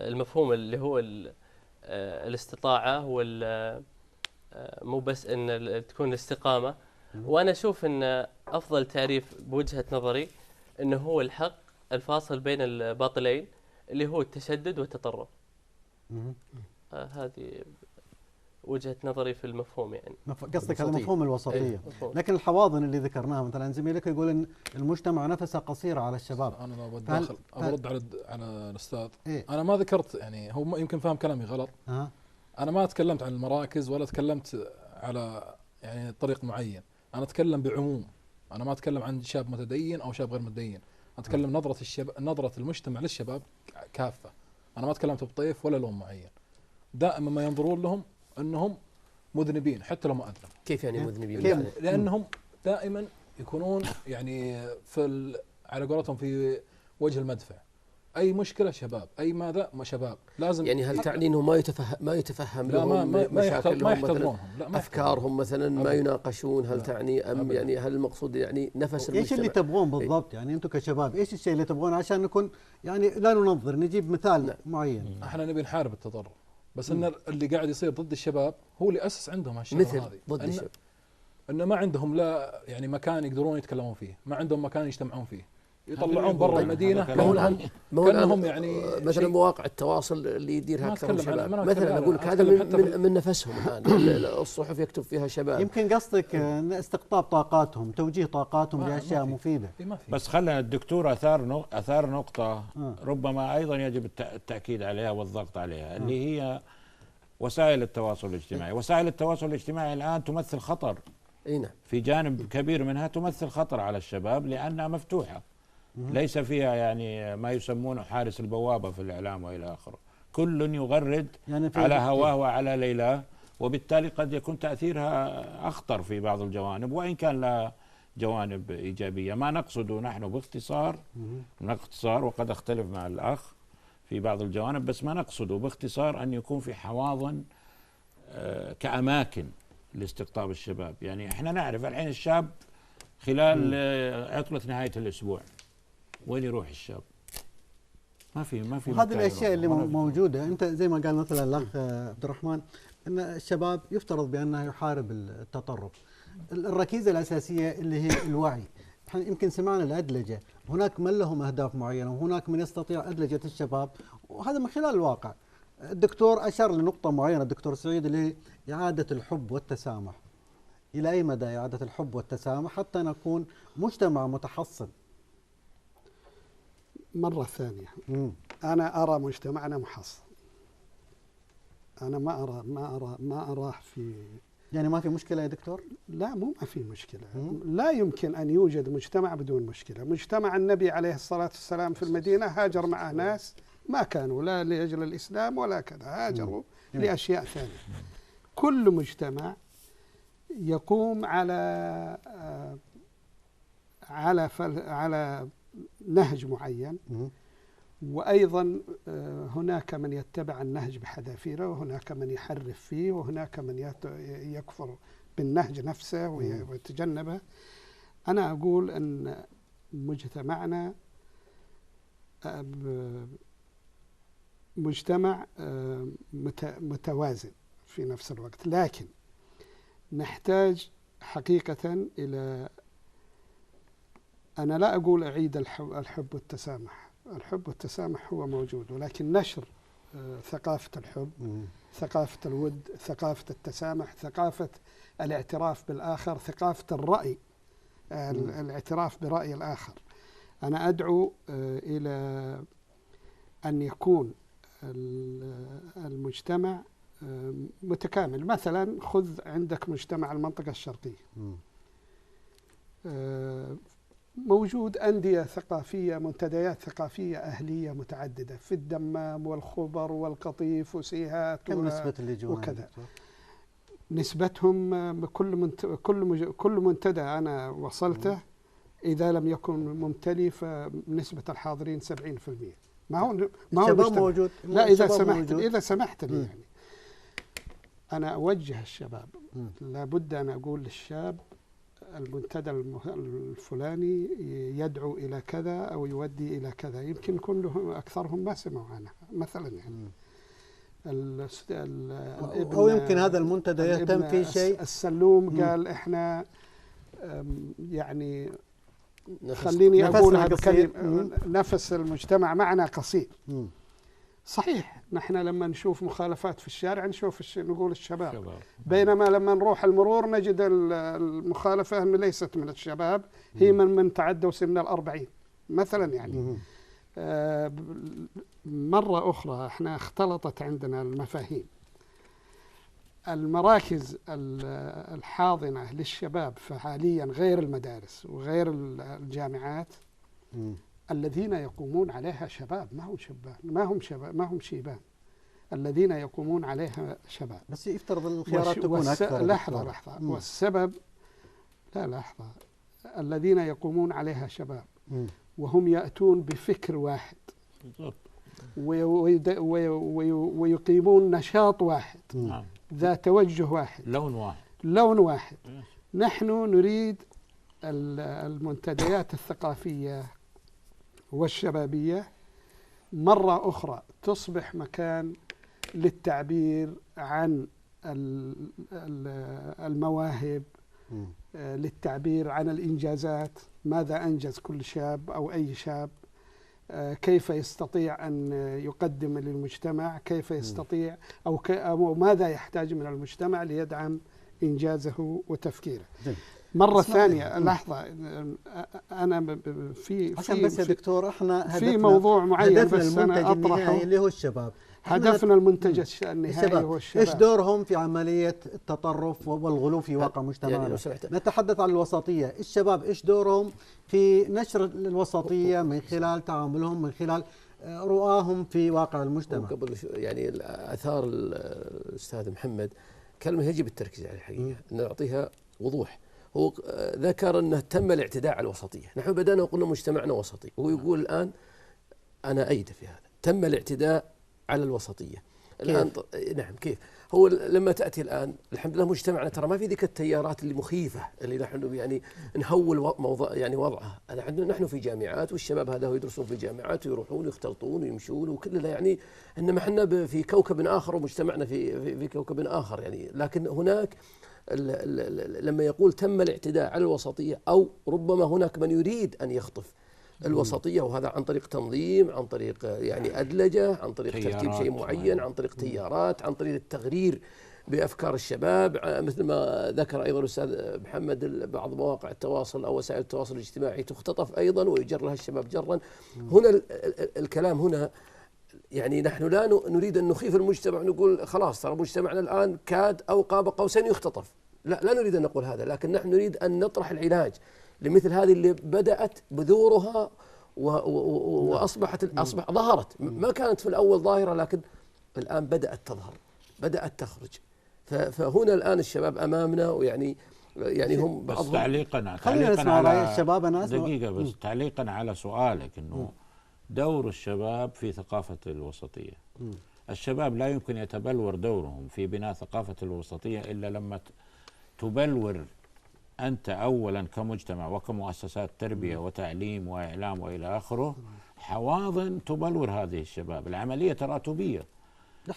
المفهوم اللي هو الاستطاعه هو مو بس ان تكون الاستقامه، وانا اشوف ان افضل تعريف بوجهه نظري انه هو الحق الفاصل بين الباطلين اللي هو التشدد والتطرف. هذه وجهة نظري في المفهوم يعني. قصدك هذا مفهوم الوسطية. لكن الحواضن اللي ذكرناها مثلا زميلك يقول ان المجتمع نفسه قصير على الشباب. انا لو بداخل ارد على الاستاذ. انا ما ذكرت، يعني هو يمكن فهم كلامي غلط. انا ما تكلمت عن المراكز ولا تكلمت على يعني طريق معين، انا اتكلم بعموم. انا ما اتكلم عن شاب متدين او شاب غير متدين، اتكلم نظرة المجتمع للشباب كافة. انا ما تكلمت بطيف ولا لون معين. دائما ما ينظرون لهم انهم مذنبين حتى لو ما اذنبوا. كيف يعني مذنبين؟ لانهم دائما يكونون يعني على قولتهم في وجه المدفع. اي مشكله شباب، اي ماذا ما شباب لازم. يعني هل تعني انه ما يتفهم لا لهم ما يحتضنونهم، لا افكارهم مثلا ما يناقشون؟ هل تعني ام يعني هل المقصود يعني نفس المجتمع؟ ايش اللي تبغون بالضبط؟ يعني انتم كشباب ايش الشيء اللي تبغون عشان نكون يعني لا ننظر، نجيب مثال معين. احنا نبي نحارب التطرف، بس ان اللي قاعد يصير ضد الشباب هو اللي اسس عندهم هالشغله هذه. ضد الشباب انه ما عندهم لا يعني مكان يقدرون يتكلمون فيه، ما عندهم مكان يجتمعون فيه، يطلعون برا المدينه. كانهم يعني مثلا مواقع التواصل اللي يديرها اكثر من شباب مثلا. اقول لك هذا من نفسهم الان الصحف يكتب فيها شباب. يمكن قصدك استقطاب طاقاتهم، توجيه طاقاتهم لاشياء مفيده. بس خلنا الدكتور اثار نقطه ربما ايضا يجب التاكيد عليها والضغط عليها، اللي هي وسائل التواصل الاجتماعي. وسائل التواصل الاجتماعي الان تمثل خطر. في جانب كبير منها تمثل خطر على الشباب لانها مفتوحه، ليس فيها يعني ما يسمونه حارس البوابة في الإعلام وإلى آخره. كل يغرد يعني على هواه وعلى ليلاه، وبالتالي قد يكون تأثيرها أخطر في بعض الجوانب، وإن كان جوانب إيجابية. ما نقصده نحن باختصار وقد أختلف مع الأخ في بعض الجوانب، بس ما نقصده باختصار أن يكون في حواضن كأماكن لاستقطاب الشباب. يعني احنا نعرف الحين الشاب خلال عطلة نهاية الأسبوع وين يروح الشاب؟ ما في هذه الاشياء اللي موجوده. انت زي ما قال مثلا الاخ عبد الرحمن ان الشباب يفترض بانه يحارب التطرف. الركيزه الاساسيه اللي هي الوعي. احنا يمكن سمعنا الادلجه، هناك من لهم اهداف معينه وهناك من يستطيع ادلجه الشباب، وهذا من خلال الواقع. الدكتور اشار لنقطه معينه الدكتور سعيد اللي هي اعاده الحب والتسامح. الى اي مدى اعاده الحب والتسامح حتى نكون مجتمع متحصن؟ مرة ثانية أنا أرى مجتمعنا محصن. أنا ما أراه في، يعني ما في مشكلة يا دكتور؟ لا، ما في مشكلة. لا يمكن أن يوجد مجتمع بدون مشكلة. مجتمع النبي عليه الصلاة والسلام في المدينة هاجر معه ناس ما كانوا لا لأجل الإسلام ولا كذا، هاجروا لأشياء ثانية. كل مجتمع يقوم على نهج معين، وأيضا هناك من يتبع النهج بحذافيره، وهناك من يحرف فيه، وهناك من يكفر بالنهج نفسه ويتجنبه. أنا أقول أن مجتمعنا مجتمع متوازن في نفس الوقت، لكن نحتاج حقيقة إلى، أنا لا أقول أعيد الحب والتسامح. الحب والتسامح هو موجود، ولكن نشر ثقافة الحب، ثقافة الود، ثقافة التسامح، ثقافة الاعتراف بالآخر، ثقافة الرأي، الاعتراف برأي الآخر. أنا أدعو إلى أن يكون المجتمع متكامل. مثلا خذ عندك مجتمع المنطقة الشرقية، موجود أندية ثقافية، منتديات ثقافية أهلية متعددة في الدمام والخبر والقطيف وسيهات. كم نسبة اللي جوا وكذا نسبتهم؟ كل منتدى أنا وصلته إذا لم يكن ممتلي فنسبة الحاضرين 70%. ما هو موجود. لا، إذا سمحت لي يعني أنا أوجه الشباب. لابد أن أقول للشاب المنتدى الفلاني يدعو إلى كذا أو يودي إلى كذا. يمكن كلهم أكثرهم ما سمعوا عنها مثلا يعني. أو يمكن هذا المنتدى يهتم في شيء. السلوم قال إحنا يعني خليني أقولها بكلمة، نفس المجتمع معنا قصير. صحيح، نحن لما نشوف مخالفات في الشارع نقول الشباب، بينما لما نروح المرور نجد المخالفة أن ليست من الشباب، هي من تعدوا سن 40 مثلا يعني. مرة أخرى احنا اختلطت عندنا المفاهيم. المراكز الحاضنة للشباب فعليا غير المدارس وغير الجامعات، الذين يقومون عليها شباب، ما هم شيبان. الذين يقومون عليها شباب. بس يفترض الخيارات تكون أكثر. لحظة. والسبب، لا لحظة، الذين يقومون عليها شباب وهم يأتون بفكر واحد ويقيمون نشاط واحد، ذا توجه واحد، لون واحد. نحن نريد المنتديات الثقافية والشبابية مرة أخرى تصبح مكان للتعبير عن المواهب، للتعبير عن الإنجازات، ماذا أنجز كل شاب أو أي شاب، كيف يستطيع أن يقدم للمجتمع، كيف يستطيع أو ماذا يحتاج من المجتمع ليدعم إنجازه وتفكيره. مرة ثانية، لحظة، أنا عشان بس يا دكتور احنا في موضوع معين بس أنا أطرحه اللي هو الشباب. هدفنا المنتج النهائي هو الشباب. إيش دورهم في عملية التطرف والغلو في واقع مجتمعنا؟ نتحدث عن الوسطية. الشباب إيش دورهم في نشر الوسطية من خلال تعاملهم، من خلال رؤاهم في واقع المجتمع؟ قبل يعني أثار الأستاذ محمد كلمة يجب التركيز على الحقيقة، أن نعطيها وضوح. هو ذكر أنه تم الاعتداء على الوسطية. نحن بدأنا وقلنا مجتمعنا وسطي، وهو يقول الآن أنا أيد في هذا، تم الاعتداء على الوسطية. الآن نعم كيف؟ هو لما تأتي الآن الحمد لله مجتمعنا ترى ما في ذيك التيارات اللي مخيفة اللي نحن يعني نهول موضوع يعني وضعها. نحن في جامعات والشباب هذا هو يدرسون في جامعات ويروحون ويختلطون ويمشون وكلنا يعني إنما احنا في كوكب آخر ومجتمعنا في كوكب آخر يعني. لكن هناك لما يقول تم الاعتداء على الوسطية أو ربما هناك من يريد أن يخطف الوسطية، وهذا عن طريق تنظيم، عن طريق يعني أدلجة، عن طريق ترتيب شيء معين، عن طريق تيارات، عن طريق التغرير بأفكار الشباب، مثل ما ذكر أيضا الأستاذ محمد بعض مواقع التواصل أو وسائل التواصل الاجتماعي تختطف أيضا ويجر لها الشباب جرا. هنا الكلام هنا يعني نحن لا نريد أن نخيف المجتمع نقول خلاص ترى مجتمعنا الآن كاد أو قاب قوسين يختطف، لا نريد أن نقول هذا، لكن نحن نريد أن نطرح العلاج لمثل هذه اللي بدأت بذورها وأصبحت ظهرت، ما كانت في الأول ظاهرة لكن الآن بدأت تظهر، بدأت تخرج. فهنا الآن الشباب أمامنا ويعني هم بس تعليقا على الشباب أنا دقيقة بس تعليقا على سؤالك إنه دور الشباب في ثقافة الوسطية. الشباب لا يمكن يتبلور دورهم في بناء ثقافة الوسطية إلا لما تبلور أنت أولا كمجتمع وكمؤسسات تربية وتعليم وإعلام وإلى آخره حواضن تبلور هذه الشباب. العملية تراتبية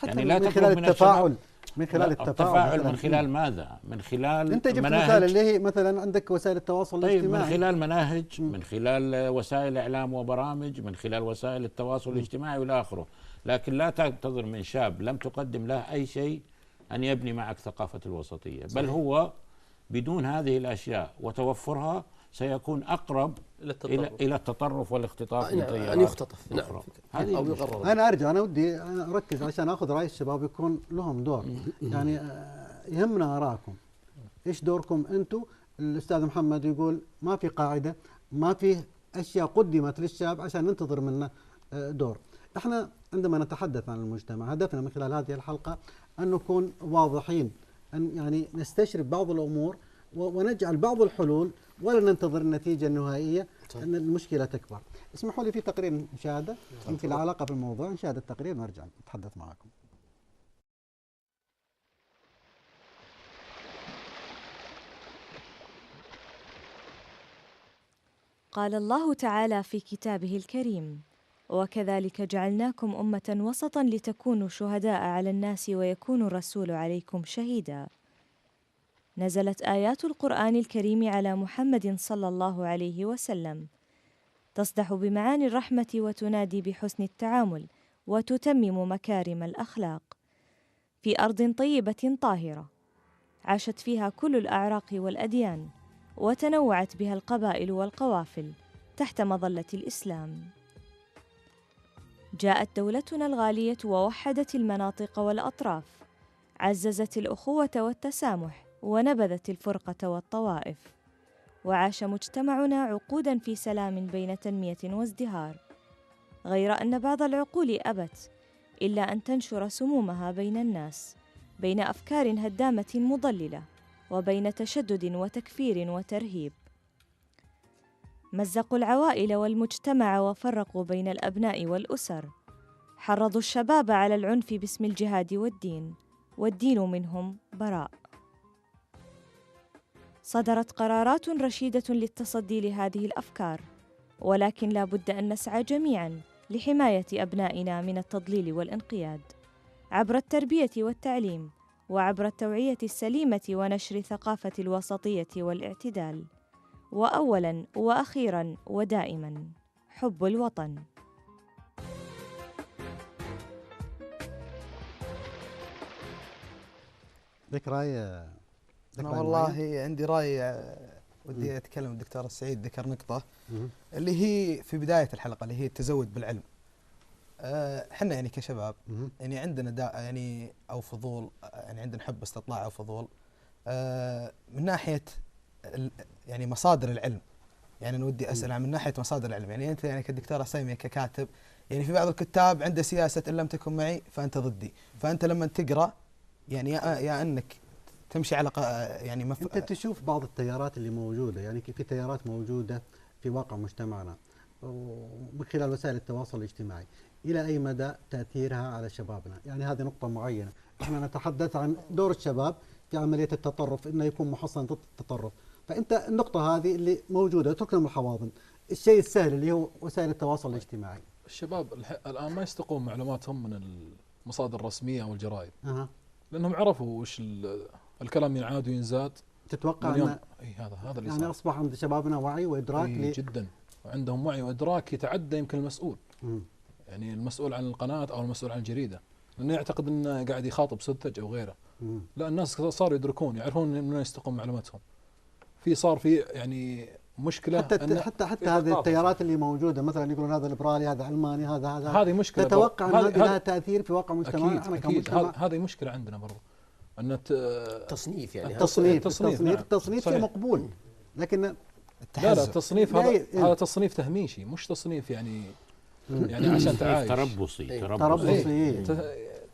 يعني لا من خلال التفاعل، من خلال التفاعل من خلال ماذا؟ من خلال أنت جبت مثال اللي هي مثلا عندك وسائل التواصل الاجتماعي، من خلال مناهج، من خلال وسائل إعلام وبرامج، من خلال وسائل التواصل الاجتماعي وإلى آخره. لكن لا تنتظر من شاب لم تقدم له أي شيء أن يبني معك ثقافة الوسطية، بل هو بدون هذه الأشياء وتوفرها سيكون أقرب إلى التطرف والاختطاف أن يختطف. نعم. أو يغرر. أنا ودي أركز عشان أخذ رأي الشباب يكون لهم دور. يعني يهمنا آراءكم، إيش دوركم أنتم؟ الأستاذ محمد يقول ما في قاعدة، ما في أشياء قدمت للشاب عشان ننتظر منه دور. احنا عندما نتحدث عن المجتمع هدفنا من خلال هذه الحلقة أن نكون واضحين، أن يعني نستشرف بعض الأمور ونجعل بعض الحلول ولا ننتظر النتيجة النهائية أن المشكلة تكبر. اسمحوا لي في تقرير نشاهده يمكن له علاقة بالموضوع، نشاهد التقرير ونرجع نتحدث معكم. قال الله تعالى في كتابه الكريم: وكذلك جعلناكم أمة وسطا لتكونوا شهداء على الناس ويكون الرسول عليكم شهيدا. نزلت آيات القرآن الكريم على محمد صلى الله عليه وسلم تصدح بمعاني الرحمة وتنادي بحسن التعامل وتتمم مكارم الأخلاق في أرض طيبة طاهرة عاشت فيها كل الأعراق والأديان وتنوعت بها القبائل والقوافل تحت مظلة الإسلام. جاءت دولتنا الغالية ووحدت المناطق والأطراف، عززت الأخوة والتسامح ونبذت الفرقة والطوائف، وعاش مجتمعنا عقودا في سلام بين تنمية وازدهار، غير أن بعض العقول أبت إلا أن تنشر سمومها بين الناس، بين أفكار هدامة مضللة وبين تشدد وتكفير وترهيب. مزقوا العوائل والمجتمع وفرقوا بين الأبناء والأسر، حرضوا الشباب على العنف باسم الجهاد والدين منهم براء. صدرت قرارات رشيدة للتصدي لهذه الأفكار، ولكن لا بد أن نسعى جميعاً لحماية أبنائنا من التضليل والانقياد عبر التربية والتعليم وعبر التوعية السليمة ونشر ثقافة الوسطية والاعتدال، وأولاً وأخيراً ودائماً حب الوطن. لك رأي؟ أنا والله عندي رأي ودي أتكلم. الدكتور السعيد ذكر نقطة اللي هي في بداية الحلقة اللي هي التزود بالعلم. احنا يعني كشباب يعني عندنا يعني أو فضول، يعني عندنا حب استطلاع أو فضول من ناحية يعني مصادر العلم. يعني أنا ودي أسأل عن من ناحية مصادر العلم. يعني أنت يعني كدكتورة سامية ككاتب، يعني في بعض الكتاب عنده سياسة إن لم تكن معي فأنت ضدي، فأنت لما تقرأ يعني يا أنك تمشي على يعني أنت تشوف بعض التيارات اللي موجودة، يعني في تيارات موجودة في واقع مجتمعنا ومن خلال وسائل التواصل الاجتماعي، إلى أي مدى تأثيرها على شبابنا؟ يعني هذه نقطة معينة، احنا نتحدث عن دور الشباب في عملية التطرف، إنه يكون محصن ضد التطرف. فأنت النقطة هذه اللي موجودة تركنا من الحواضن، الشيء السهل اللي هو وسائل التواصل الاجتماعي. الشباب الآن ما يستقون معلوماتهم من المصادر الرسمية أو الجرائد، لأنهم عرفوا وش الكلام ينعاد وينزاد. تتوقع أن هذا اللي يعني صار. أصبح عند شبابنا وعي وإدراك جدا، وعندهم وعي وإدراك يتعدى يمكن المسؤول. يعني المسؤول عن القناة أو المسؤول عن الجريدة، لأنه يعتقد أنه قاعد يخاطب سذج أو غيره. لا، الناس صاروا يدركون، يعرفون من يستقون معلوماتهم. صار في يعني مشكلة حتى هذه التيارات اللي موجودة، مثلا يقولون هذا ليبرالي، هذا علماني، هذه مشكلة. تتوقع أن هذه لها تأثير في واقع مجتمعنا احنا كمجتمع؟ هذه مشكلة عندنا برضو، أن التصنيف يعني التصنيف شيء مقبول، لكن لا التصنيف هذا تصنيف تهميشي، مش تصنيف يعني عشان تعايش. تربصي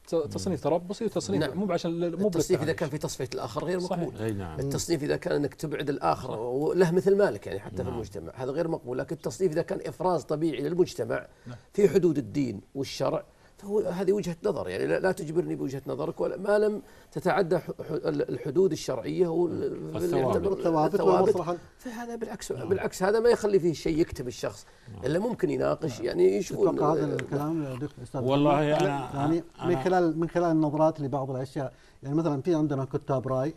تصنيف تربصي وتصنيف مو عشان التصنيف اذا كان في تصفيه الاخر غير مقبول. التصنيف اذا كان انك تبعد الاخر وله مثل مالك يعني حتى في المجتمع هذا غير مقبول، لكن التصنيف اذا كان افراز طبيعي للمجتمع في حدود الدين والشرع فهو هذه وجهه نظر، يعني لا تجبرني بوجهه نظرك ولا ما لم تتعدى الحدود الشرعيه والثوابت والمصلحه. فهذا بالعكس هذا ما يخلي فيه شيء يكتب الشخص الا ممكن يناقش يعني يشوفون. اتوقع هذا الكلام يا استاذ والله يعني من خلال النظرات لبعض الاشياء، يعني مثلا في عندنا كتاب راي،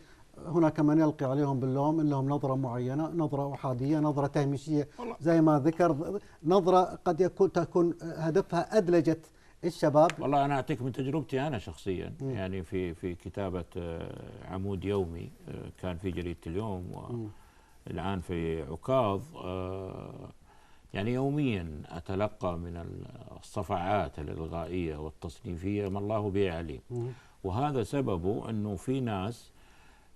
هناك من يلقي عليهم باللوم ان لهم نظره معينه، نظره احاديه، نظره تهميشيه زي ما ذكر، نظره قد تكون هدفها ادلجه الشباب. والله انا اعطيك من تجربتي انا شخصيا، يعني في كتابه عمود يومي كان في جريده اليوم والان في عكاظ، يعني يوميا اتلقى من الصفعات الالغائيه والتصنيفيه ما الله به عليم، وهذا سببه انه في ناس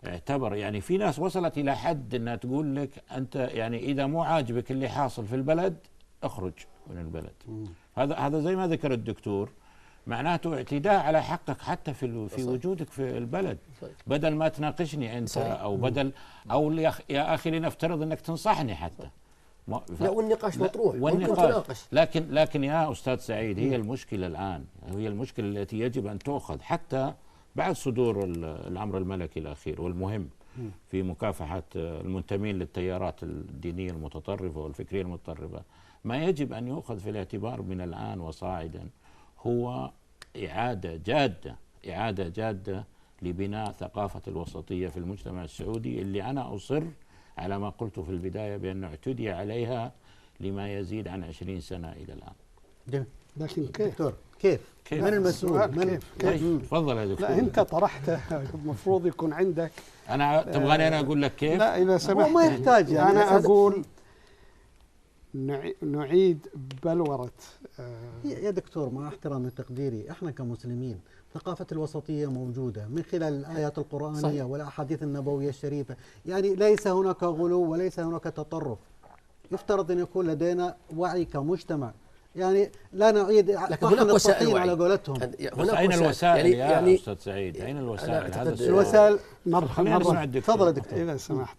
اعتبر، يعني في ناس وصلت الى حد انها تقول لك انت يعني اذا مو عاجبك اللي حاصل في البلد اخرج من البلد. هذا زي ما ذكر الدكتور معناته اعتداء على حقك حتى في وجودك في البلد. بدل ما تناقشني انت او بدل او يا اخي لنفترض انك تنصحني حتى. لا والنقاش مطروح والنقاش لكن يا استاذ سعيد هي المشكله الان، هي المشكله التي يجب ان تؤخذ حتى بعد صدور الامر الملكي الاخير والمهم في مكافحه المنتمين للتيارات الدينيه المتطرفه والفكريه المتطرفه. ما يجب أن يؤخذ في الاعتبار من الآن وصاعدا هو إعادة جادة لبناء ثقافة الوسطية في المجتمع السعودي، اللي أنا أصر على ما قلت في البداية بأنه اعتدي عليها لما يزيد عن 20 سنة إلى الآن. لكن كيف؟ كيف؟ من المسؤول؟ كيف؟ تفضل يا دكتور. لا أنت طرحته، المفروض يكون عندك. تبغاني أنا أقول لك كيف؟ لا إذا سمحت ما يحتاج يعني. أنا أقول نعيد بلورة. يا دكتور مع احترامي وتقديري، احنا كمسلمين ثقافة الوسطية موجودة من خلال الآيات القرآنية والأحاديث النبوية الشريفة، يعني ليس هناك غلو وليس هناك تطرف. يفترض أن يكون لدينا وعي كمجتمع، يعني لا نعيد طحن الطحين على قولتهم. أين الوسائل يا أستاذ سعيد؟ أين الوسائل؟ هذا الوسائل مرة تفضل دكتور إذا سمحت.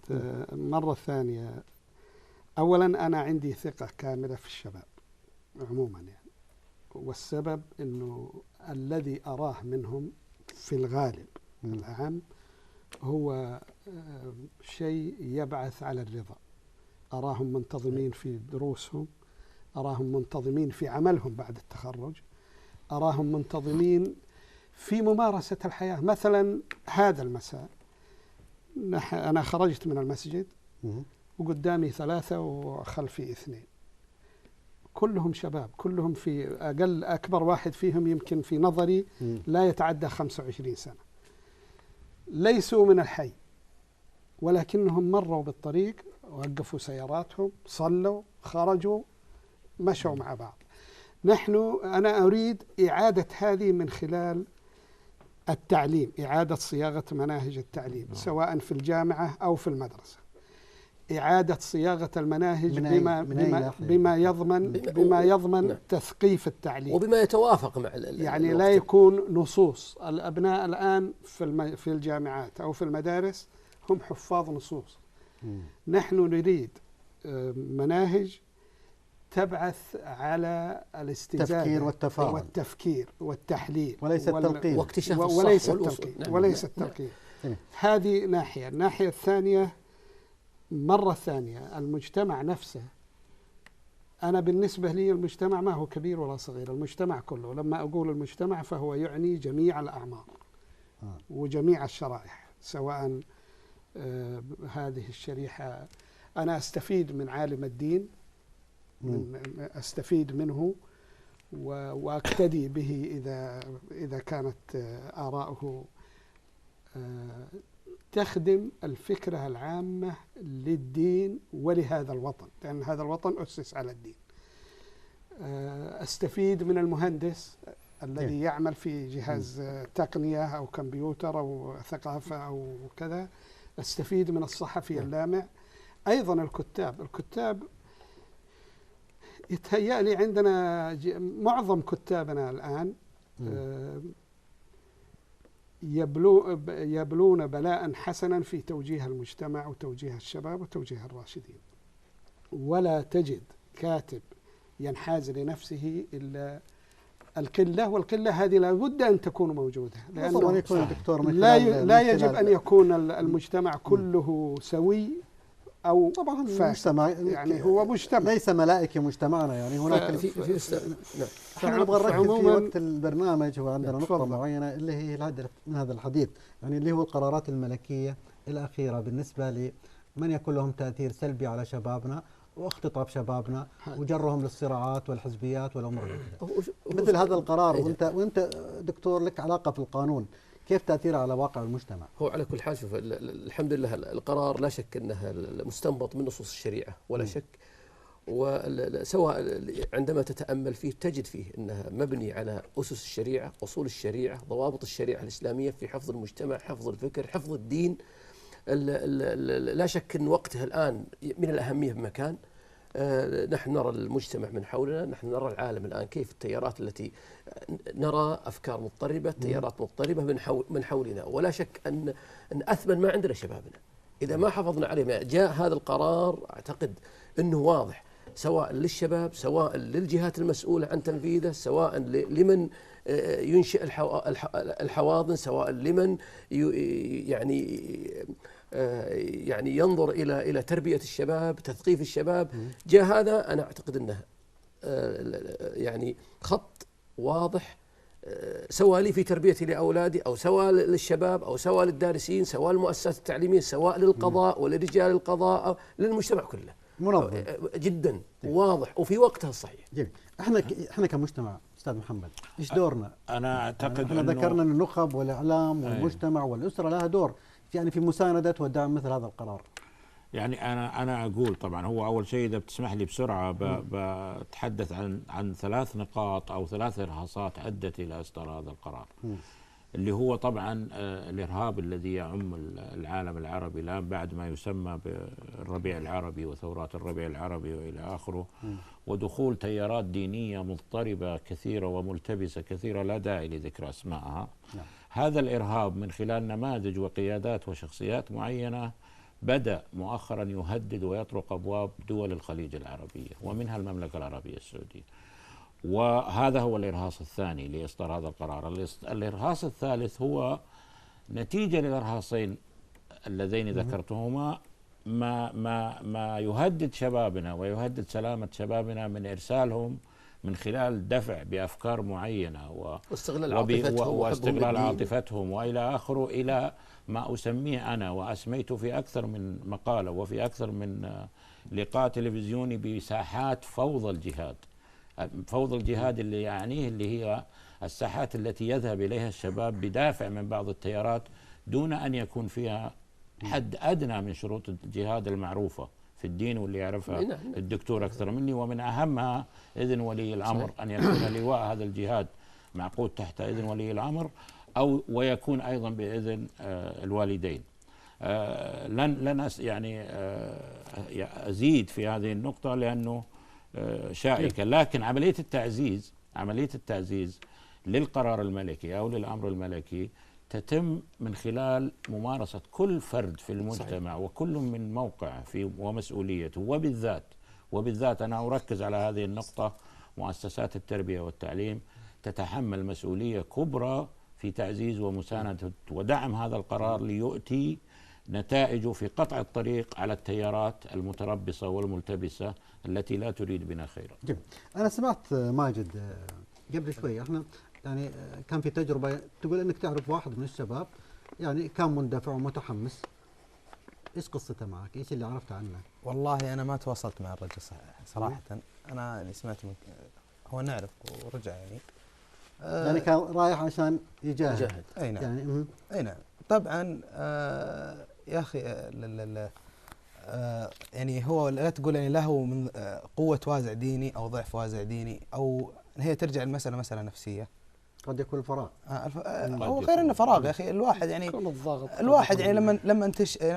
مرة ثانية، أولا أنا عندي ثقة كاملة في الشباب عموما يعني، والسبب أنه الذي أراه منهم في الغالب العام هو شيء يبعث على الرضا. أراهم منتظمين في دروسهم، أراهم منتظمين في عملهم بعد التخرج، أراهم منتظمين في ممارسة الحياة. مثلا هذا المساء أنا خرجت من المسجد وقدامي 3 وخلفي 2، كلهم شباب، كلهم في أكبر واحد فيهم يمكن في نظري لا يتعدى 25 سنة، ليسوا من الحي ولكنهم مروا بالطريق، وقفوا سياراتهم، صلوا، خرجوا، مشوا مع بعض. أنا أريد إعادة هذه من خلال التعليم، إعادة صياغة مناهج التعليم سواء في الجامعة أو في المدرسة، إعادة صياغة المناهج بما يضمن تثقيف التعليم وبما يتوافق مع يعني لا يكون نصوص. الأبناء الآن في الجامعات أو في المدارس هم حفاظ نصوص. نحن نريد مناهج تبعث على الاستزادة والتفكير والتحليل وليس التلقين واكتشاف وليس التلقين. هذه ناحية. الناحية الثانية مرة ثانية المجتمع نفسه. أنا بالنسبة لي المجتمع ما هو كبير ولا صغير، المجتمع كله. لما أقول المجتمع فهو يعني جميع الأعمار وجميع الشرائح، سواء هذه الشريحة. أنا أستفيد من عالم الدين، أستفيد منه وأقتدي به إذا كانت آراؤه تخدم الفكرة العامة للدين ولهذا الوطن، لأن هذا الوطن أسس على الدين. أستفيد من المهندس الذي يعمل في جهاز تقنية أو كمبيوتر أو ثقافة أو كذا. أستفيد من الصحفي اللامع. أيضا الكتاب يتهيأ لي عندنا معظم كتابنا الآن يبلون بلاء حسنا في توجيه المجتمع وتوجيه الشباب وتوجيه الراشدين، ولا تجد كاتب ينحاز لنفسه إلا القلة، والقلة هذه لا بد أن تكون موجودة، لأنه لا يجب أن يكون المجتمع كله سوي أو طبعا المجتمع يعني هو مجتمع ليس ملائكة مجتمعنا. يعني هناك احنا نبغى نركز في وقت البرنامج وعندنا نقطة معينة اللي هي الهدف من هذا الحديث، يعني اللي هو القرارات الملكية الأخيرة بالنسبة لمن يكون لهم تأثير سلبي على شبابنا واختطاف شبابنا وجرهم للصراعات والحزبيات والأمور مثل هذا القرار. وانت دكتور لك علاقة في القانون، كيف تأثيره على واقع المجتمع؟ هو على كل حال شوف الحمد لله القرار لا شك أنه مستنبط من نصوص الشريعة ولا شك، وسواء عندما تتأمل فيه تجد فيه أنها مبني على أسس الشريعة، أصول الشريعة، ضوابط الشريعة الإسلامية في حفظ المجتمع، حفظ الفكر، حفظ الدين. لا شك أن وقتها الآن من الأهمية بمكان. نحن نرى المجتمع من حولنا، نحن نرى العالم الآن كيف التيارات التي نرى أفكار مضطربة، تيارات مضطربة من حولنا، ولا شك أن أثمن ما عندنا شبابنا إذا ما حافظنا عليه. جاء هذا القرار أعتقد أنه واضح سواء للشباب، سواء للجهات المسؤولة عن تنفيذه، سواء لمن ينشئ الحواضن، سواء لمن يعني ينظر إلى تربية الشباب، تثقيف الشباب. جاء هذا أنا أعتقد أنه يعني خط واضح سواء لي في تربيتي لأولادي أو سواء للشباب أو سواء للدارسين، سواء للمؤسسات التعليمية، سواء للقضاء ولرجال القضاء أو للمجتمع كله. منظم جدا واضح وفي وقتها الصحيح. جميل. احنا كمجتمع استاذ محمد ايش دورنا؟ انا اعتقد احنا ذكرنا ان النخب والاعلام والمجتمع والاسره لها دور في مسانده ودعم مثل هذا القرار. يعني انا اقول طبعا هو اول شيء اذا بتسمح لي بسرعه بتحدث عن 3 نقاط او 3 ارهاصات ادت الى اصدار هذا القرار. اللي هو طبعا الارهاب الذي يعم العالم العربي الان بعد ما يسمى بالربيع العربي وثورات الربيع العربي والى اخره، ودخول تيارات دينيه مضطربه كثيره وملتبسه كثيره لا داعي لذكر اسمائها. هذا الارهاب من خلال نماذج وقيادات وشخصيات معينه بدأ مؤخرا يهدد ويطرق أبواب دول الخليج العربية ومنها المملكة العربية السعودية. وهذا هو الإرهاص الثاني لإصدار هذا القرار. الإرهاص الثالث هو نتيجة للإرهاصين اللذين ذكرتهما ما يهدد شبابنا ويهدد سلامة شبابنا من إرسالهم من خلال دفع بأفكار معينة واستغلال عاطفتهم وإلى آخره إلى ما أسميه أنا وأسميته في أكثر من مقالة وفي أكثر من لقاء تلفزيوني بساحات فوضى الجهاد. فوضى الجهاد اللي يعنيه اللي هي الساحات التي يذهب إليها الشباب بدافع من بعض التيارات دون أن يكون فيها حد أدنى من شروط الجهاد المعروفة في الدين واللي يعرفها الدكتور أكثر مني، ومن أهمها إذن ولي الأمر أن يكون لواء هذا الجهاد معقود تحت إذن ولي الأمر ويكون أيضا بإذن الوالدين. لن يعني أزيد في هذه النقطة لأنه شائكة، لكن عملية التعزيز للقرار الملكي أو للأمر الملكي تتم من خلال ممارسة كل فرد في المجتمع، وكل من موقع ومسؤوليته، وبالذات أنا أركز على هذه النقطة. مؤسسات التربية والتعليم تتحمل مسؤولية كبرى في تعزيز ومساندة ودعم هذا القرار ليؤتي نتائجه في قطع الطريق على التيارات المتربصة والملتبسة التي لا تريد بنا خيرا. جميل. أنا سمعت ماجد قبل شوي، احنا يعني كان في تجربة تقول انك تعرف واحد من الشباب يعني كان مندفع ومتحمس. ايش قصته معك؟ ايش اللي عرفته عنه؟ والله انا ما تواصلت مع الرجل صراحة. انا يعني سمعت من هو نعرف ورجع يعني كان رايح عشان يجاهد. اي نعم. يعني اي نعم. طبعا يا اخي يعني هو لا تقول يعني له من قوة وازع ديني او ضعف وازع ديني، او هي ترجع المسألة مسألة نفسية. قد يكون الفراغ. هو غير انه فراغ يا اخي. الواحد يعني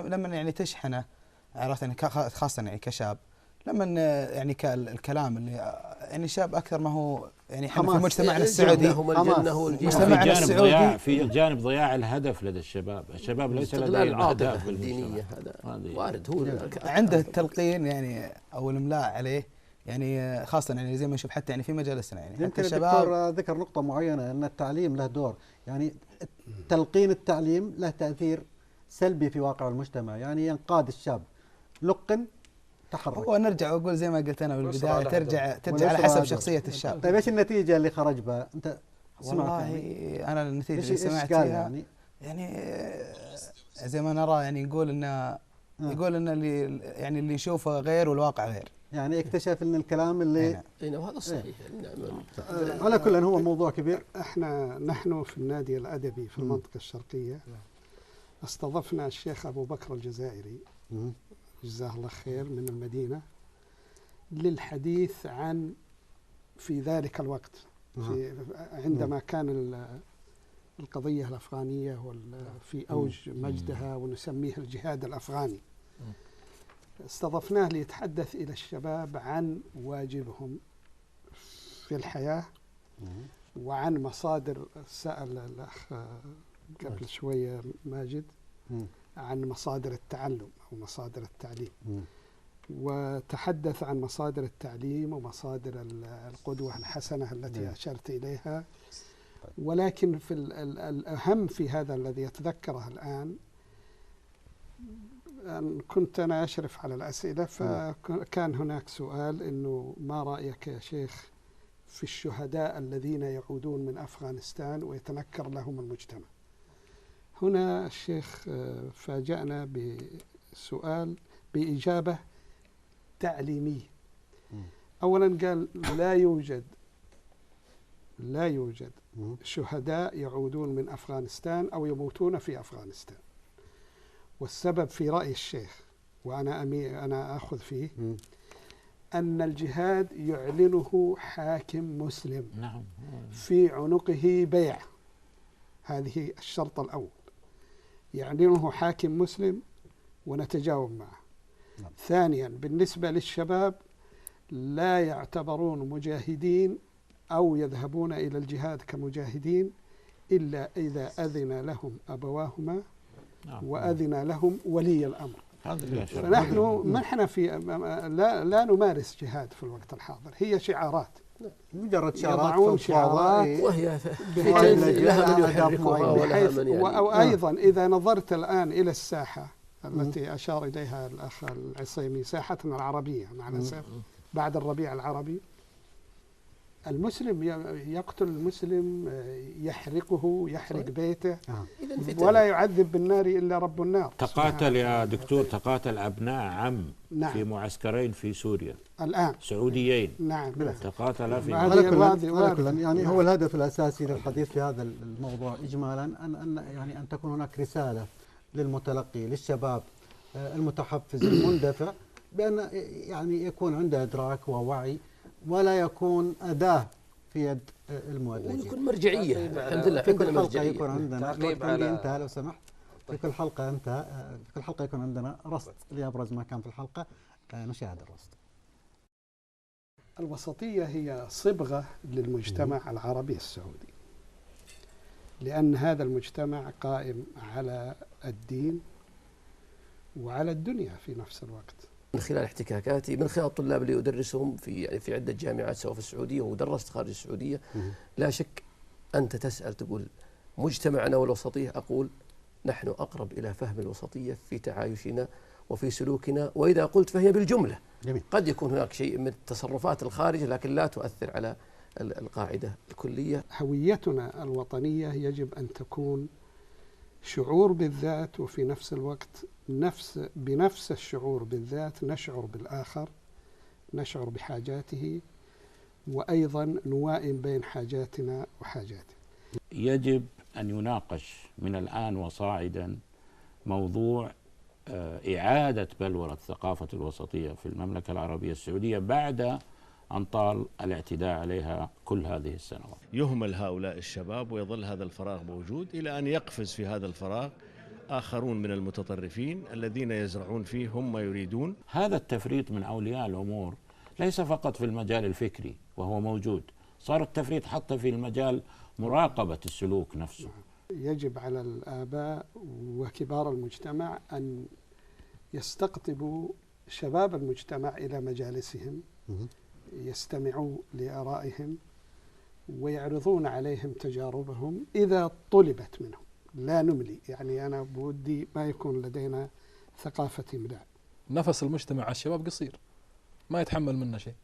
لما يعني تشحنه، عرفت يعني خاصة يعني كشاب، لما يعني الكلام اللي يعني شاب اكثر ما هو يعني في مجتمعنا السعودي، مجتمعنا السعودي في جانب ضياع الهدف لدى الشباب ليس لديهم اهداف الدينية. هذا وارد. هو عنده التلقين يعني او الاملاء عليه، يعني خاصة يعني زي ما نشوف حتى يعني في مجالسنا يعني يمكن الدكتور ذكر نقطة معينة أن التعليم له دور، يعني تلقين التعليم له تأثير سلبي في واقع المجتمع، يعني ينقاد الشاب لقن تحرك. هو نرجع وأقول زي ما قلت أنا بالبداية، ترجع على حسب شخصية الشاب. طيب ايش النتيجة اللي خرج بها؟ أنت والله يعني أنا النتيجة اللي سمعت فيها يعني زي ما نرى يعني يقول إن اللي يشوفه غير والواقع غير. يعني اكتشف ان الكلام اللي وهذا صحيح. على كل هو موضوع كبير. نحن في النادي الأدبي في المنطقة الشرقية استضفنا الشيخ أبو بكر الجزائري جزاه الله خير من المدينة للحديث عن في ذلك الوقت عندما كان القضية الأفغانية في أوج مجدها ونسميه الجهاد الأفغاني. استضفناه ليتحدث إلى الشباب عن واجبهم في الحياة وعن مصادر. سأل الأخ قبل شوية ماجد عن مصادر التعلم أو مصادر التعليم، وتحدث عن مصادر التعليم ومصادر القدوة الحسنة التي أشرت إليها. ولكن في الأهم في هذا الذي يتذكره الآن، كنت أنا أشرف على الأسئلة، فكان هناك سؤال إنه ما رأيك يا شيخ في الشهداء الذين يعودون من أفغانستان ويتنكر لهم المجتمع؟ هنا الشيخ فاجأنا بإجابة تعليمية. أولا قال لا يوجد شهداء يعودون من أفغانستان أو يموتون في أفغانستان. والسبب في رأي الشيخ وأنا أخذ فيه أن الجهاد يعلنه حاكم مسلم في عنقه بيع. هذه الشرط الأول، يعلنه حاكم مسلم ونتجاوب معه. ثانيا، بالنسبة للشباب لا يعتبرون مجاهدين أو يذهبون إلى الجهاد كمجاهدين إلا إذا أذن لهم أبواهما وأذن لهم ولي الأمر. فنحن لا نمارس جهاد في الوقت الحاضر، هي شعارات، مجرد يضعون شعارات وهي لها من يحركها ولها من يعني. وأيضا إذا نظرت الآن إلى الساحة التي أشار إليها الأخ العصيمي، ساحتنا العربية مع الأسف بعد الربيع العربي، المسلم يقتل المسلم، يحرقه، يحرق بيته، ولا يعذب بالنار إلا رب النار. تقاتل يا دكتور، تقاتل أبناء عم في معسكرين في سوريا الآن سعوديين. نعم تقاتل في يعني هو الهدف الأساسي للحديث في هذا الموضوع إجمالا أن تكون هناك رسالة للمتلقي، للشباب المتحفز المندفع، بأن يعني يكون عنده إدراك ووعي ولا يكون أداة في يد المؤدلجين، ويكون مرجعية. الحمد لله عندنا مرجعية. يكون عندنا. الوقت عندي انتهى لو سمحت. في كل حلقة في كل حلقة يكون عندنا رصد لأبرز ما كان في الحلقة. نشاهد الرصد. الوسطية هي صبغة للمجتمع العربي السعودي، لأن هذا المجتمع قائم على الدين وعلى الدنيا في نفس الوقت. من خلال احتكاكاتي من خلال الطلاب اللي أدرسهم في عدة جامعات سواء في السعودية ودرست خارج السعودية، لا شك أنت تسأل تقول مجتمعنا والوسطية، أقول نحن أقرب إلى فهم الوسطية في تعايشنا وفي سلوكنا، وإذا قلت فهي بالجملة. جميل. قد يكون هناك شيء من التصرفات الخارجة لكن لا تؤثر على القاعدة الكلية. هويتنا الوطنية يجب أن تكون شعور بالذات، وفي نفس الوقت بنفس الشعور بالذات نشعر بالآخر، نشعر بحاجاته، وأيضا نوائم بين حاجاتنا وحاجاته. يجب أن يناقش من الآن وصاعدا موضوع إعادة بلورة الثقافة الوسطية في المملكة العربية السعودية بعد أن طال الاعتداء عليها كل هذه السنوات. يهمل هؤلاء الشباب ويظل هذا الفراغ موجود إلى أن يقفز في هذا الفراغ آخرون من المتطرفين الذين يزرعون فيه هم ما يريدون. هذا التفريط من أولياء الأمور ليس فقط في المجال الفكري وهو موجود، صار التفريط حتى في المجال مراقبة السلوك نفسه. يجب على الآباء وكبار المجتمع أن يستقطبوا شباب المجتمع إلى مجالسهم، يستمعوا لآرائهم ويعرضون عليهم تجاربهم إذا طلبت منهم. لا نملي، يعني أنا بودي ما يكون لدينا ثقافة إملاء. نفس المجتمع على الشباب قصير، ما يتحمل منه شيء.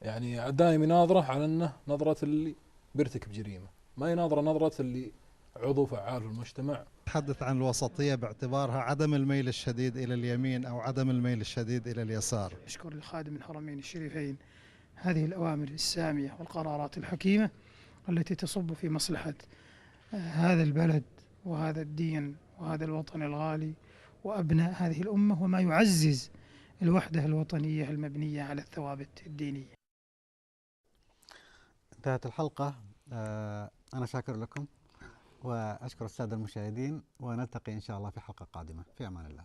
يعني دائما يناظره على أنه نظرة اللي بيرتكب جريمة، ما يناظر نظرة اللي عضو فعال في المجتمع. تحدث عن الوسطية باعتبارها عدم الميل الشديد إلى اليمين أو عدم الميل الشديد إلى اليسار. أشكر لخادم الحرمين الشريفين هذه الأوامر السامية والقرارات الحكيمة التي تصب في مصلحة هذا البلد وهذا الدين وهذا الوطن الغالي وأبناء هذه الأمة، وما يعزز الوحدة الوطنية المبنية على الثوابت الدينية. انتهت الحلقة. أنا شاكر لكم وأشكر السادة المشاهدين، ونلتقي إن شاء الله في حلقة قادمة. في أمان الله.